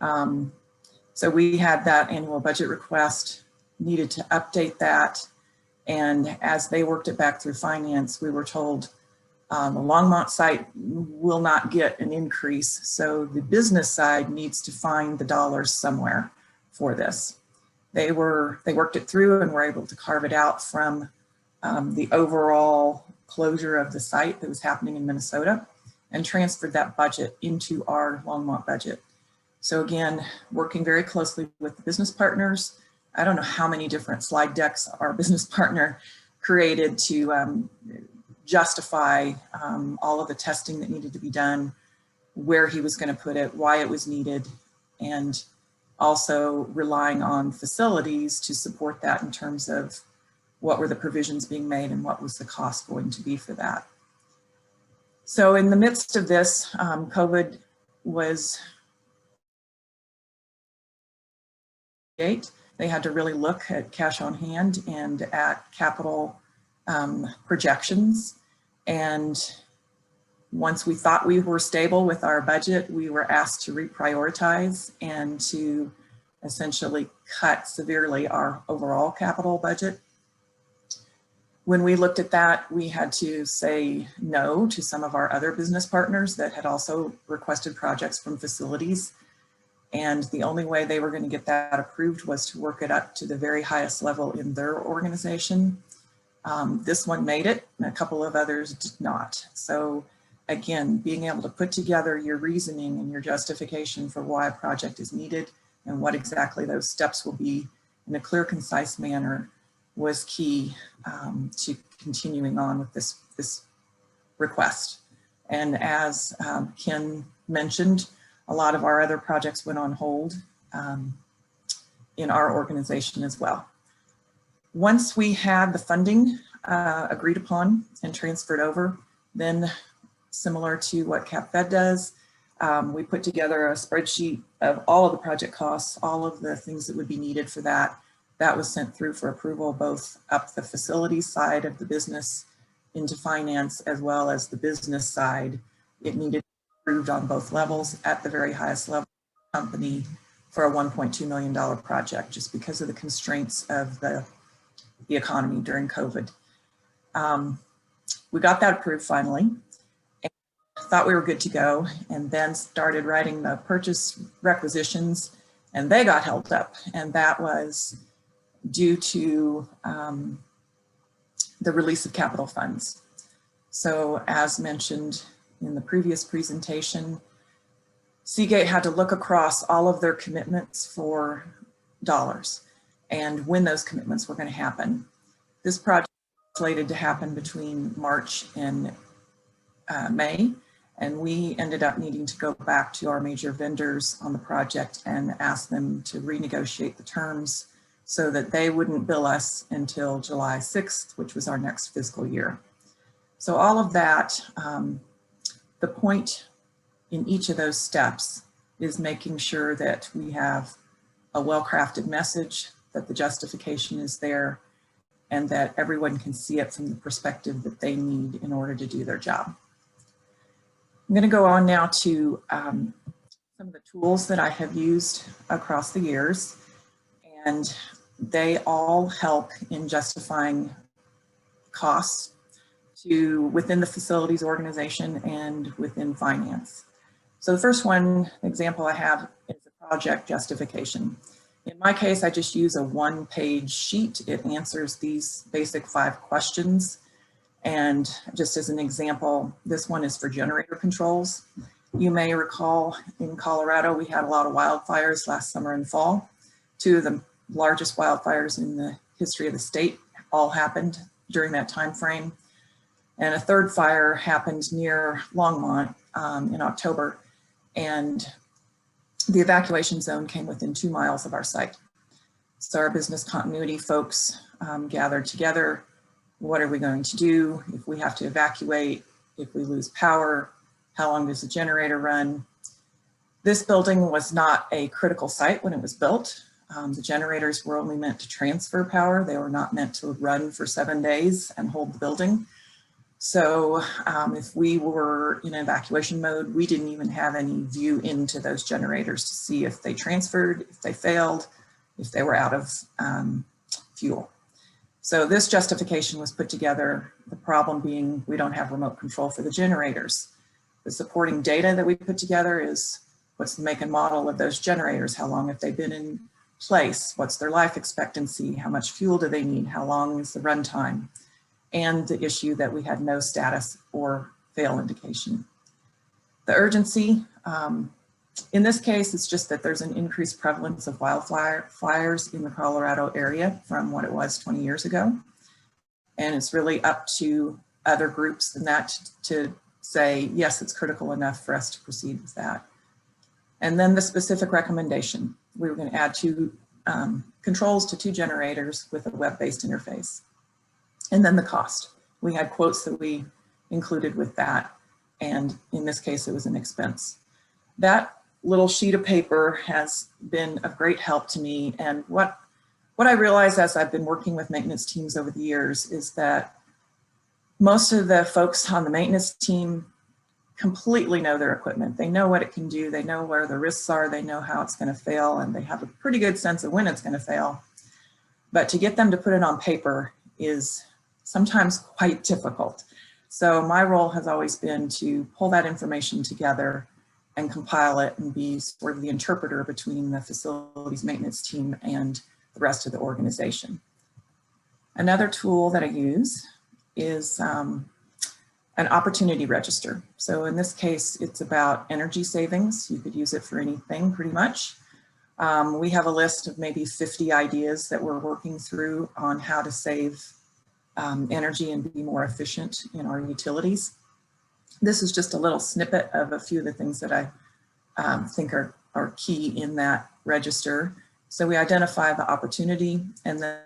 So we had that annual budget request, needed to update that. And as they worked it back through finance, we were told the Longmont site will not get an increase. So the business side needs to find the dollars somewhere for this. They worked it through and were able to carve it out from the overall closure of the site that was happening in Minnesota and transferred that budget into our Longmont budget. So again, working very closely with the business partners. I don't know how many different slide decks our business partner created to justify all of the testing that needed to be done, where he was going to put it, why it was needed, and also relying on facilities to support that in terms of what were the provisions being made and what was the cost going to be for that. So in the midst of this, COVID was they had to really look at cash on hand and at capital projections. And once we thought we were stable with our budget, we were asked to reprioritize and to essentially cut severely our overall capital budget. When we looked at that, we had to say no to some of our other business partners that had also requested projects from facilities. And the only way they were going to get that approved was to work it up to the very highest level in their organization. This one made it, and a couple of others did not. So again, being able to put together your reasoning and your justification for why a project is needed and what exactly those steps will be in a clear, concise manner was key to continuing on with this request. And as Ken mentioned, a lot of our other projects went on hold in our organization as well. Once we had the funding agreed upon and transferred over, then similar to what CapFed does, we put together a spreadsheet of all of the project costs, all of the things that would be needed for that. That was sent through for approval, both up the facilities side of the business into finance, as well as the business side. It needed approved on both levels at the very highest level of the company for a $1.2 million project, just because of the constraints of the economy during COVID. We got that approved finally, and thought we were good to go, and then started writing the purchase requisitions, and they got held up. And that was due to the release of capital funds. So as mentioned in the previous presentation, Seagate had to look across all of their commitments for dollars and when those commitments were going to happen. This project was slated to happen between March and May, and we ended up needing to go back to our major vendors on the project and ask them to renegotiate the terms so that they wouldn't bill us until July 6th, which was our next fiscal year. So all of that, the point in each of those steps is making sure that we have a well-crafted message, that the justification is there, and that everyone can see it from the perspective that they need in order to do their job. I'm going to go on now to some of the tools that I have used across the years, and they all help in justifying costs within the facilities organization and within finance. So the first example I have is a project justification. In my case, I just use a one-page sheet. It answers these basic 5 questions. And just as an example, this one is for generator controls. You may recall in Colorado, we had a lot of wildfires last summer and fall. 2 of the largest wildfires in the history of the state all happened during that time frame. And a 3rd fire happened near Longmont in October, and the evacuation zone came within 2 miles of our site. So our business continuity folks gathered together. What are we going to do if we have to evacuate, if we lose power, how long does the generator run? This building was not a critical site when it was built. The generators were only meant to transfer power. They were not meant to run for 7 days and hold the building. So if we were in evacuation mode, we didn't even have any view into those generators to see if they transferred, if they failed, if they were out of fuel. So this justification was put together, the problem being we don't have remote control for the generators. The supporting data that we put together is what's the make and model of those generators, how long have they been in place, what's their life expectancy, how much fuel do they need, how long is the runtime. and the issue that we had no status or fail indication. The urgency, in this case, it's just that there's an increased prevalence of wildfires in the Colorado area from what it was 20 years ago. And it's really up to other groups than that to say, yes, it's critical enough for us to proceed with that. And then the specific recommendation, we were going to add 2 controls to 2 generators with a web-based interface. And then the cost. We had quotes that we included with that. And in this case, it was an expense. That little sheet of paper has been of great help to me. And what I realized as I've been working with maintenance teams over the years is that most of the folks on the maintenance team completely know their equipment. They know what it can do. They know where the risks are. They know how it's going to fail, and they have a pretty good sense of when it's going to fail. But to get them to put it on paper is sometimes quite difficult. So my role has always been to pull that information together and compile it and be sort of the interpreter between the facilities maintenance team and the rest of the organization. Another tool that I use is an opportunity register. So in this case, it's about energy savings. You could use it for anything pretty much. We have a list of maybe 50 ideas that we're working through on how to save energy and be more efficient in our utilities. This is just a little snippet of a few of the things that I think are key in that register. So we identify the opportunity and then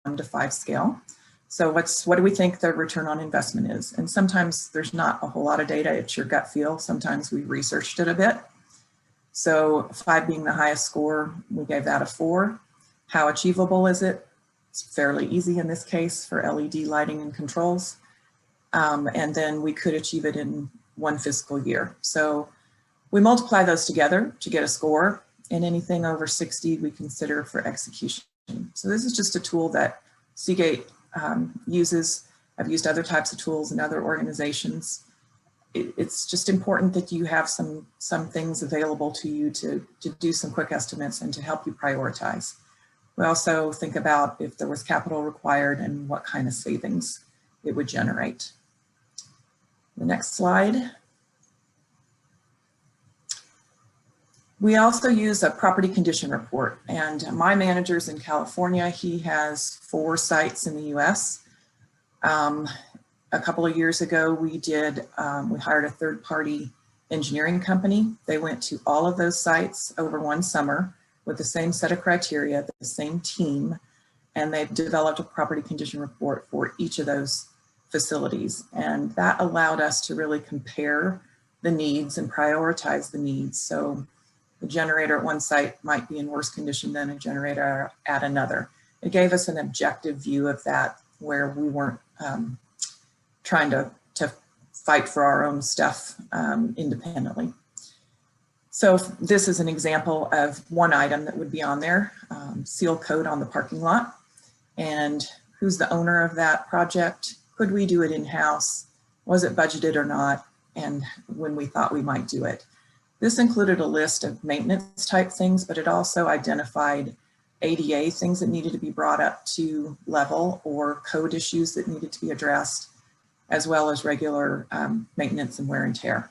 1 to 5 scale. So what do we think the return on investment is? And sometimes there's not a whole lot of data, it's your gut feel. Sometimes we researched it a bit. So 5 being the highest score, we gave that a 4. How achievable is it? It's fairly easy in this case for LED lighting and controls. And then we could achieve it in 1 fiscal year. So we multiply those together to get a score, and anything over 60 we consider for execution. So this is just a tool that Seagate uses. I've used other types of tools in other organizations. It's just important that you have some things available to you to do some quick estimates and to help you prioritize. We also think about if there was capital required and what kind of savings it would generate. The next slide. We also use a property condition report, and my manager's in California. He has 4 sites in the US. A couple of years ago, we hired a third-party engineering company. They went to all of those sites over 1 summer with the same set of criteria, the same team, and they've developed a property condition report for each of those facilities. And that allowed us to really compare the needs and prioritize the needs. So the generator at one site might be in worse condition than a generator at another. It gave us an objective view of that, where we weren't trying to fight for our own stuff independently. So this is an example of one item that would be on there, seal code on the parking lot, and who's the owner of that project? Could we do it in-house? Was it budgeted or not? And when we thought we might do it. This included a list of maintenance type things, but it also identified ADA things that needed to be brought up to level or code issues that needed to be addressed, as well as regular maintenance and wear and tear.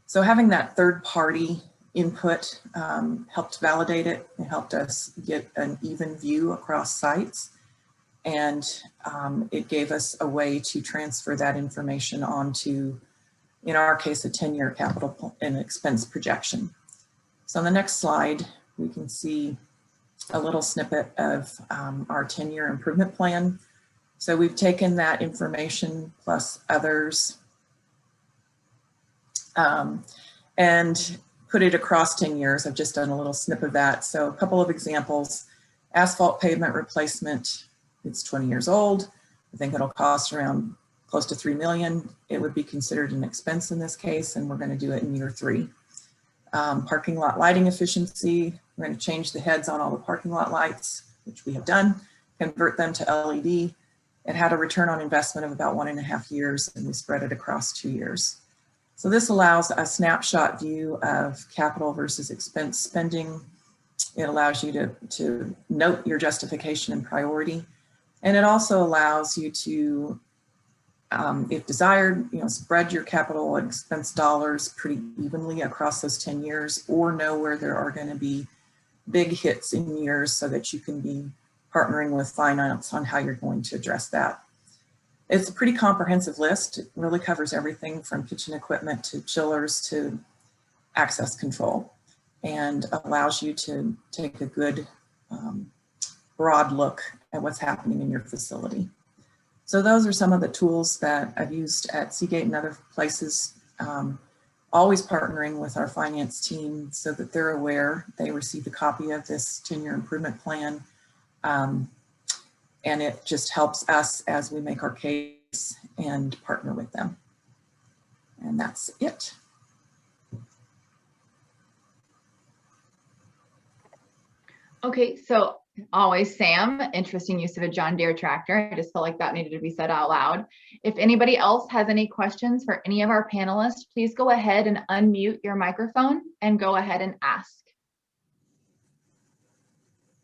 So having that third party input helped validate it. It helped us get an even view across sites. And it gave us a way to transfer that information onto, in our case, a 10-year capital and expense projection. So on the next slide, we can see a little snippet of our 10-year improvement plan. So we've taken that information plus others and put it across 10 years. I've just done a little snip of that. So a couple of examples: asphalt pavement replacement, it's 20 years old. I think it'll cost around close to $3 million. It would be considered an expense in this case, and we're going to do it in year 3. Parking lot lighting efficiency, we're going to change the heads on all the parking lot lights, which we have done, convert them to LED. It had a return on investment of about 1.5 years, and we spread it across 2 years. So this allows a snapshot view of capital versus expense spending. It allows you to note your justification and priority. And it also allows you to, if desired, spread your capital expense dollars pretty evenly across those 10 years, or know where there are going to be big hits in years so that you can be partnering with finance on how you're going to address that. It's a pretty comprehensive list. It really covers everything from kitchen equipment to chillers to access control, and allows you to take a good broad look at what's happening in your facility. So those are some of the tools that I've used at Seagate and other places, always partnering with our finance team so that they're aware. They receive a copy of this 10-year improvement plan. And it just helps us as we make our case and partner with them. And that's it. Okay, so always, Sam, interesting use of a John Deere tractor. I just felt like that needed to be said out loud. If anybody else has any questions for any of our panelists, please go ahead and unmute your microphone and go ahead and ask.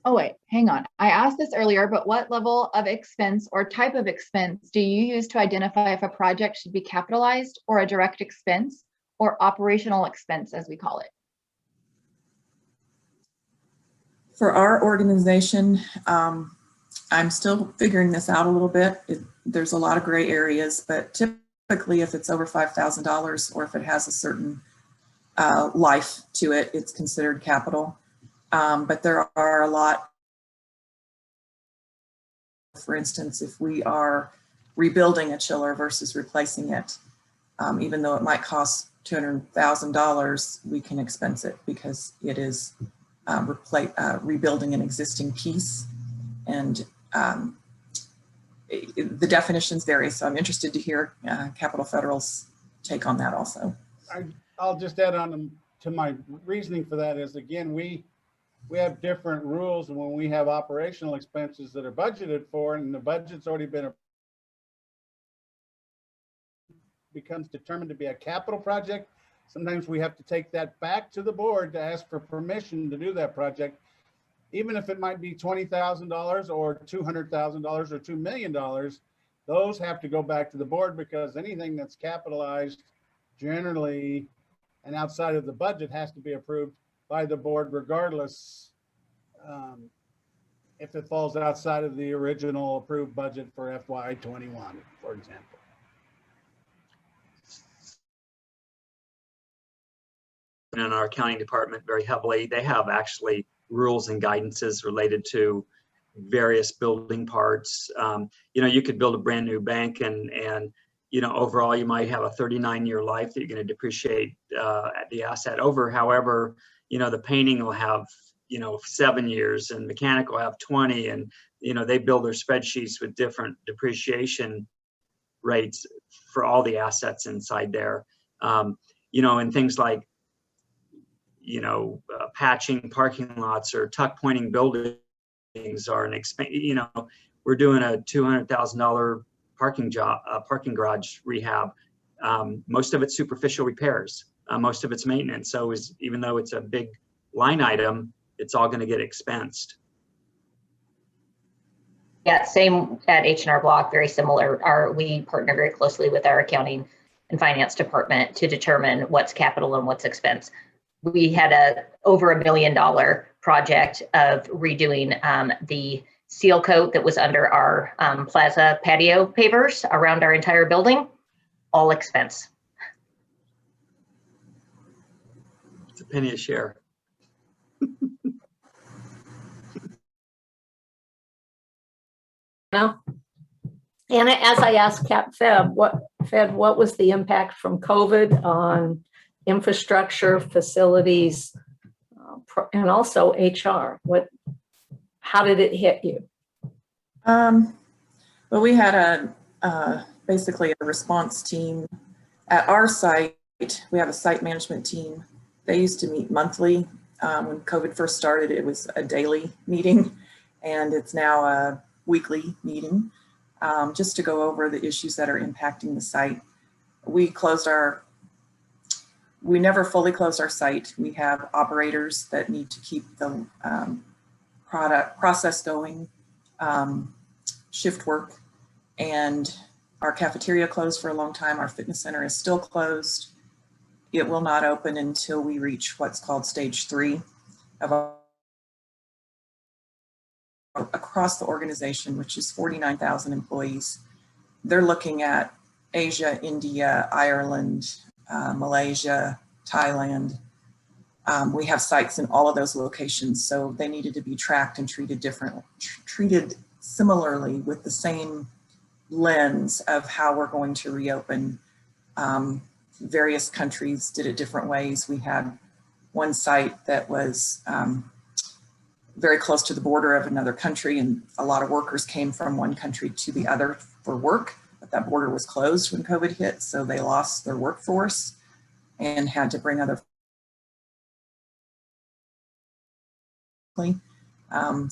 Oh wait, hang on. I asked this earlier, but what level of expense or type of expense do you use to identify if a project should be capitalized or a direct expense or operational expense, as we call it? For our organization, I'm still figuring this out a little bit. There's a lot of gray areas, but typically if it's over $5,000 or if it has a certain life to it, it's considered capital. But there are a lot, for instance, if we are rebuilding a chiller versus replacing it, even though it might cost $200,000, we can expense it because it is rebuilding an existing piece, and the definitions vary. So I'm interested to hear Capitol Federal's take on that also. I'll just add on to my reasoning for that is, again, we have different rules when we have operational expenses that are budgeted for, and the budget's already been becomes determined to be a capital project. Sometimes we have to take that back to the board to ask for permission to do that project, even if it might be $20,000 or $200,000 or $2 million. Those have to go back to the board because anything that's capitalized generally and outside of the budget has to be approved by the board, regardless if it falls outside of the original approved budget for FY21, for example. In our accounting department very heavily, they have actually rules and guidances related to various building parts. You could build a brand new bank and overall you might have a 39-year life that you're going to depreciate the asset over. However, the painting will have 7 years and mechanical will have 20, and they build their spreadsheets with different depreciation rates for all the assets inside there. And things like patching parking lots or tuck pointing buildings are an expense. We're doing a $200,000 parking garage rehab. Most of it's superficial repairs. Most of it's maintenance. So even though it's a big line item, it's all going to get expensed. Yeah, same at H&R Block, very similar. We partner very closely with our accounting and finance department to determine what's capital and what's expense. We had over $1 million project of redoing the seal coat that was under our plaza patio pavers around our entire building, all expense. It's a penny a share. Now, and as I asked Fed, what was the impact from COVID on infrastructure, facilities, and also HR? How did it hit you? Well, we had basically a response team at our site. We have a site management team. They used to meet monthly. When COVID first started, it was a daily meeting, and it's now a weekly meeting, just to go over the issues that are impacting the site. We never fully closed our site. We have operators that need to keep the process going, shift work, and our cafeteria closed for a long time. Our fitness center is still closed. It will not open until we reach what's called stage 3 of our, across the organization, which is 49,000 employees. They're looking at Asia, India, Ireland, Malaysia, Thailand. We have sites in all of those locations, so they needed to be tracked and treated differently, treated similarly with the same lens of how we're going to reopen. Various countries did it different ways. We had one site that was very close to the border of another country, and a lot of workers came from one country to the other for work, but that border was closed when COVID hit, so they lost their workforce and had to bring other.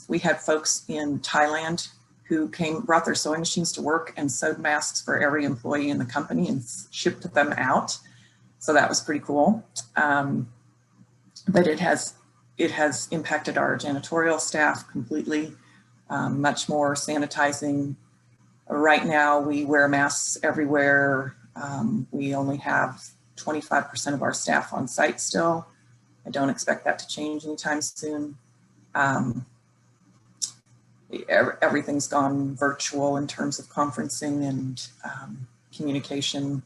We had folks in Thailand who brought their sewing machines to work and sewed masks for every employee in the company and shipped them out. So that was pretty cool. But it has impacted our janitorial staff completely, much more sanitizing. Right now we wear masks everywhere. We only have 25% of our staff on site still. I don't expect that to change anytime soon. Everything's gone virtual in terms of conferencing and communication.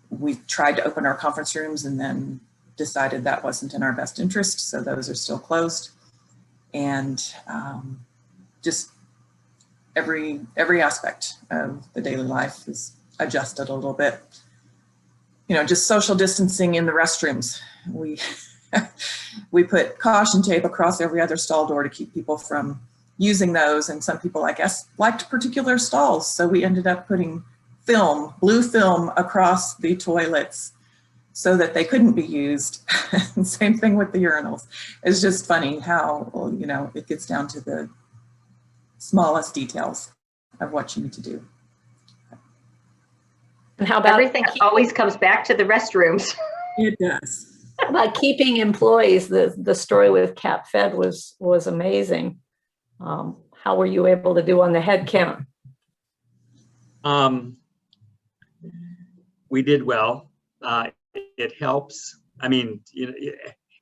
We tried to open our conference rooms and then decided that wasn't in our best interest, so those are still closed. And just every aspect of the daily life is adjusted a little bit. You know, just social distancing in the restrooms. We put caution tape across every other stall door to keep people from using those, and some people, I guess, liked particular stalls, so we ended up putting film, blue film, across the toilets so that they couldn't be used. Same thing with the urinals. It's just funny how, you know, it gets down to the smallest details of what you need to do. And how about Everything always comes back to the restrooms. It does. by keeping employees? The story with Cap Fed was amazing. How were you able to do on the head count? We did well. It helps. I mean, you know,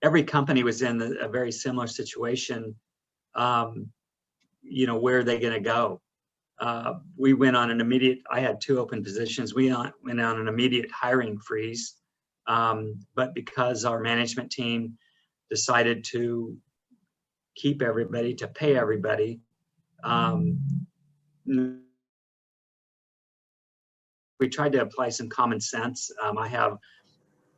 every company was in a very similar situation. You know, where are they going to go? We went on an immediate, I had 2 open positions. We went on an immediate hiring freeze. But because our management team decided to keep everybody, to pay everybody, we tried to apply some common sense. I have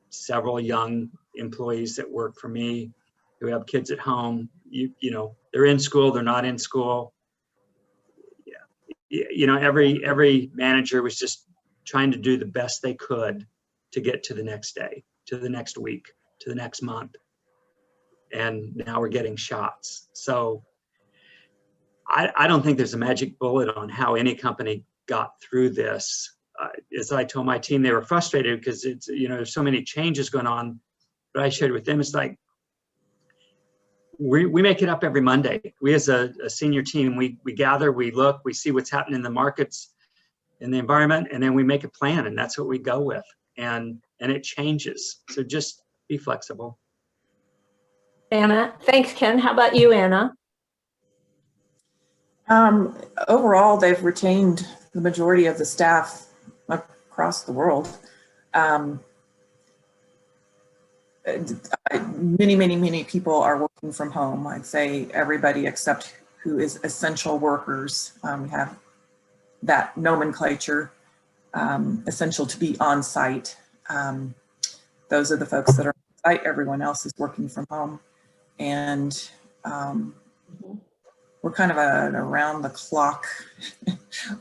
several young employees that work for me who have kids at home. You know, they're in school, they're not in school. You know, every manager was just trying to do the best they could to get to the next day, to the next week, to the next month. And now we're getting shots. So I don't think there's a magic bullet on how any company got through this. As I told my team, they were frustrated because it's, you know, there's so many changes going on. But I shared with them, it's like, we make it up every Monday. We as a senior team, we gather, we look, we see what's happening in the markets, in the environment, and then we make a plan, and that's what we go with. And it changes. So just be flexible. Anna, thanks, Ken. How about you, Anna? Overall, they've retained the majority of the staff across the world. Many people are working from home. I'd say everybody except who is essential workers. We have that nomenclature, essential to be on site. Those are the folks that are on site. Everyone else is working from home. And we're kind of an around-the-clock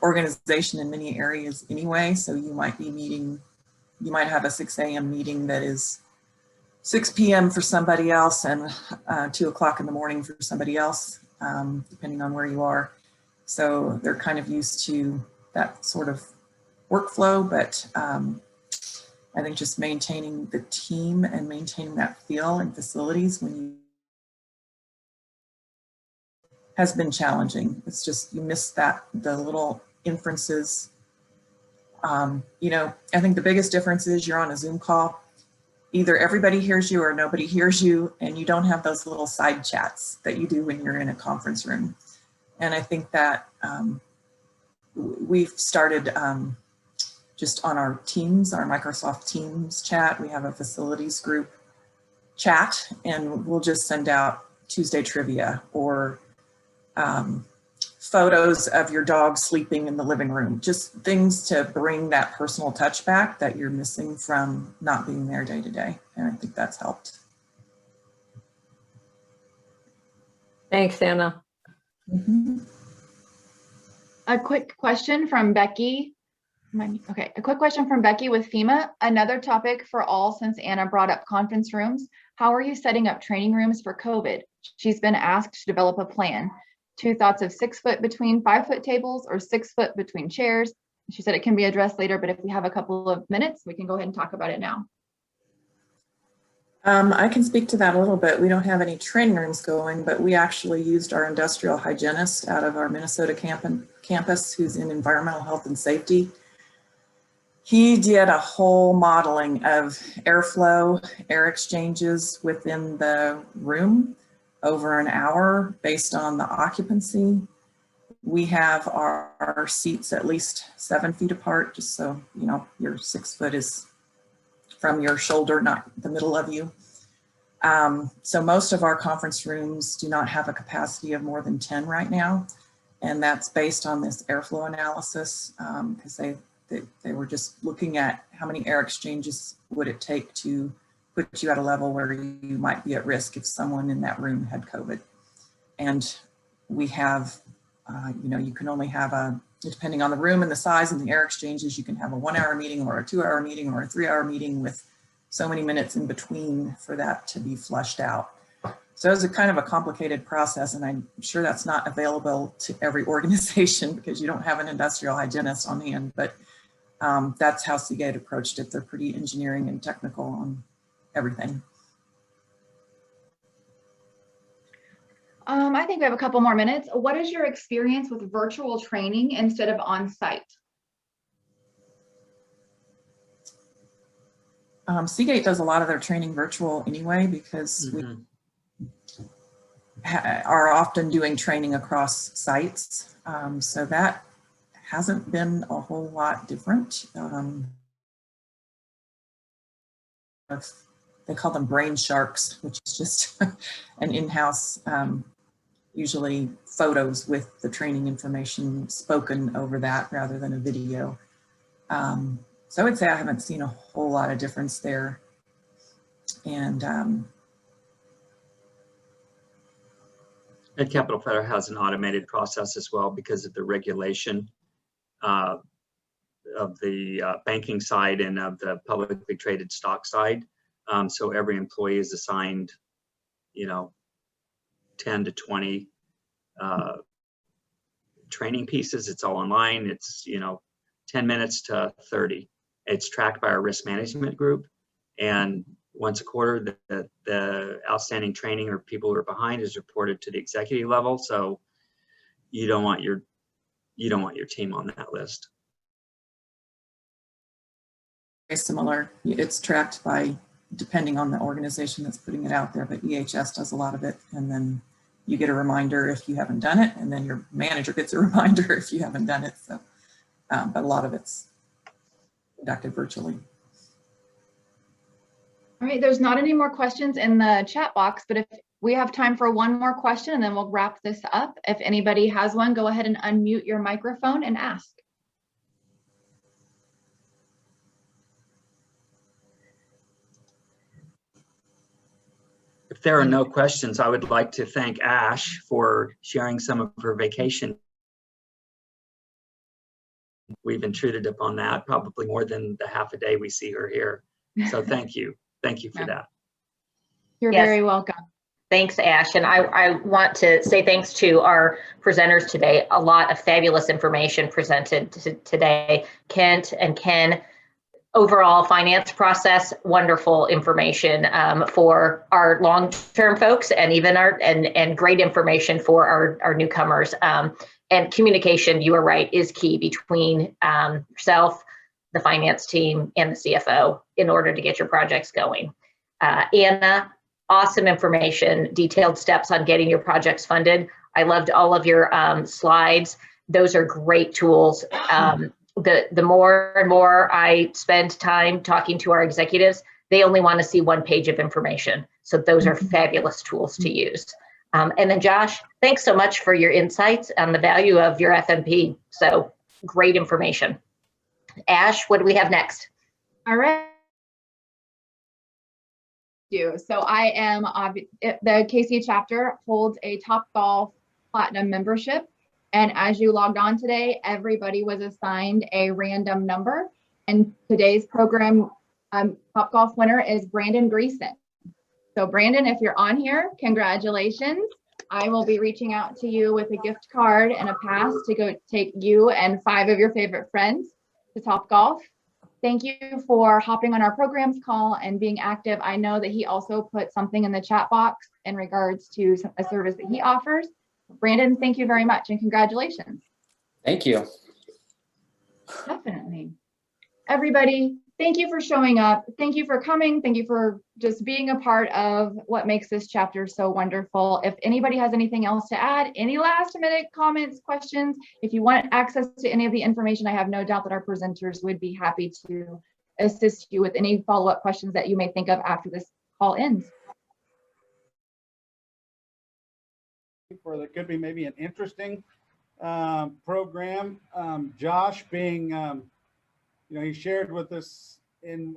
organization in many areas anyway. So you might be meeting, you might have a 6 a.m. meeting that is 6 p.m. for somebody else and 2 o'clock in the morning for somebody else, depending on where you are. So they're kind of used to that sort of workflow, but I think just maintaining the team and maintaining that feel in facilities when has been challenging. It's just, you miss the little inferences. You know, I think the biggest difference is you're on a Zoom call. Either everybody hears you or nobody hears you, and you don't have those little side chats that you do when you're in a conference room. And I think that we've started just on our Teams, our Microsoft Teams chat, we have a facilities group chat, and we'll just send out Tuesday trivia or photos of your dog sleeping in the living room, just things to bring that personal touch back that you're missing from not being there day to day. And I think that's helped. Thanks, Anna. Mm-hmm. A quick question from Becky. Okay, a quick question from Becky with FEMA. Another topic for all, since Anna brought up conference rooms. How are you setting up training rooms for COVID? She's been asked to develop a plan. 2 thoughts of 6 foot between 5 foot tables or 6 foot between chairs. She said it can be addressed later, but if we have a couple of minutes, we can go ahead and talk about it now. I can speak to that a little bit. We don't have any training rooms going, but we actually used our industrial hygienist out of our Minnesota campus who's in environmental health and safety. He did a whole modeling of airflow, air exchanges within the room over an hour based on the occupancy. We have our seats at least 7 feet apart, just so you know your 6 foot is from your shoulder, not the middle of you. So most of our conference rooms do not have a capacity of more than 10 right now. And that's based on this airflow analysis, because they were just looking at how many air exchanges would it take to put you at a level where you might be at risk if someone in that room had COVID. And we have, you know, you can only have depending on the room and the size and the air exchanges, you can have a 1 hour meeting or a 2 hour meeting or a 3 hour meeting with so many minutes in between for that to be flushed out. So it's a kind of a complicated process, and I'm sure that's not available to every organization because you don't have an industrial hygienist on hand, but that's how Seagate approached it. They're pretty engineering and technical on everything. I think we have a couple more minutes. What is your experience with virtual training instead of on-site? Seagate does a lot of their training virtual anyway because we are often doing training across sites. So that hasn't been a whole lot different. They call them brain sharks, which is just an in-house, usually photos with the training information spoken over that rather than a video. So I would say I haven't seen a whole lot of difference there. And Capitol Federal has an automated process as well because of the regulation of the banking side and of the publicly traded stock side. So every employee is assigned, you know, 10 to 20 training pieces. It's all online. It's, you know, 10 minutes to 30. It's tracked by our risk management group. And once a quarter, the outstanding training or people who are behind is reported to the executive level. So you don't want your team on that list. very similar. It's tracked by, depending on the organization that's putting it out there, but EHS does a lot of it. And then you get a reminder if you haven't done it, and then your manager gets a reminder if you haven't done it. So, but a lot of it's conducted virtually. All right, there's not any more questions in the chat box, but if we have time for one more question and then we'll wrap this up. If anybody has one, go ahead and unmute your microphone and ask. If there are no questions, I would like to thank Ash for sharing some of her vacation. We've intruded upon that probably more than the half a day we see her here. So thank you. Thank you for that. You're Yes. very welcome. Thanks, Ash. And I want to say thanks to our presenters today. A lot of fabulous information presented today. Kent and Ken overall finance process, wonderful information for our long-term folks, and even and great information for our newcomers. And communication, you are right, is key between yourself, the finance team, and the CFO in order to get your projects going. Anna, awesome information, detailed steps on getting your projects funded. I loved all of your slides. Those are great tools. The more and more I spend time talking to our executives, they only want to see one page of information. So those are fabulous tools to use. And then Josh, thanks so much for your insights on the value of your FMP. So great information. Ash, what do we have next? All right. So I am, the KC chapter holds a Topgolf Platinum membership. And as you logged on today, everybody was assigned a random number. And today's program Topgolf winner is Brandon Greason. So Brandon, if you're on here, congratulations. I will be reaching out to you with a gift card and a pass to go take you and 5 of your favorite friends to Topgolf. Thank you for hopping on our programs call and being active. I know that he also put something in the chat box in regards to a service that he offers. Brandon, thank you very much and congratulations. Thank you. Definitely. Everybody, thank you for showing up. Thank you for coming. Thank you for just being a part of what makes this chapter so wonderful. If anybody has anything else to add, any last minute comments, questions, if you want access to any of the information, I have no doubt that our presenters would be happy to assist you with any follow-up questions that you may think of after this call ends. For that could be maybe an interesting program. Josh being, he shared with us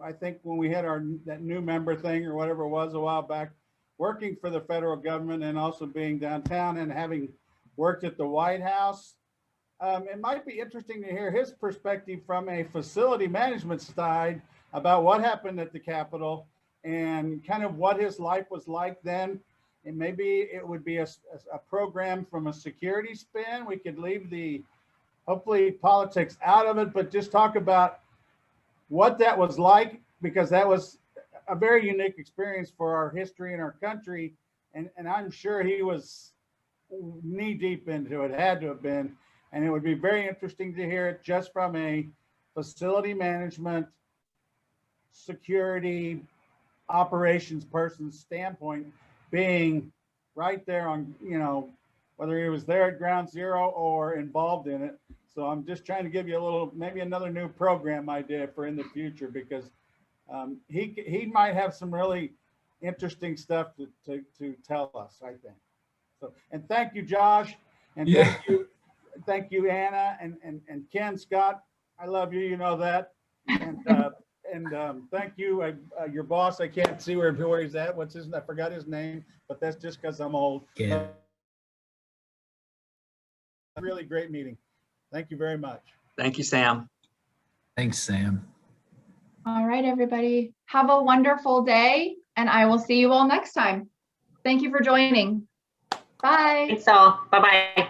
I think when we had that new member thing or whatever it was a while back, working for the federal government and also being downtown and having worked at the White House. It might be interesting to hear his perspective from a facility management side about what happened at the Capitol and kind of what his life was like then. And maybe it would be a program from a security spin. We could leave hopefully politics out of it, but just talk about what that was like, because that was a very unique experience for our history and our country. And I'm sure he was knee deep into it, had to have been. And it would be very interesting to hear it just from a facility management, security, operations person's standpoint, being right there on, whether he was there at ground zero or involved in it. So I'm just trying to give you a little, maybe another new program idea for in the future, because he might have some really interesting stuff to tell us, I think. So, and thank you, Josh, and thank you, Anna, and Ken Scott. I love you, you know that. And thank you, your boss. I can't see where he's at. What's his? I forgot his name, but that's just because I'm old. Yeah. Really great meeting. Thank you very much. Thank you, Sam. Thanks, Sam. All right, everybody. Have a wonderful day, and I will see you all next time. Thank you for joining. Bye. Thanks all. Bye-bye.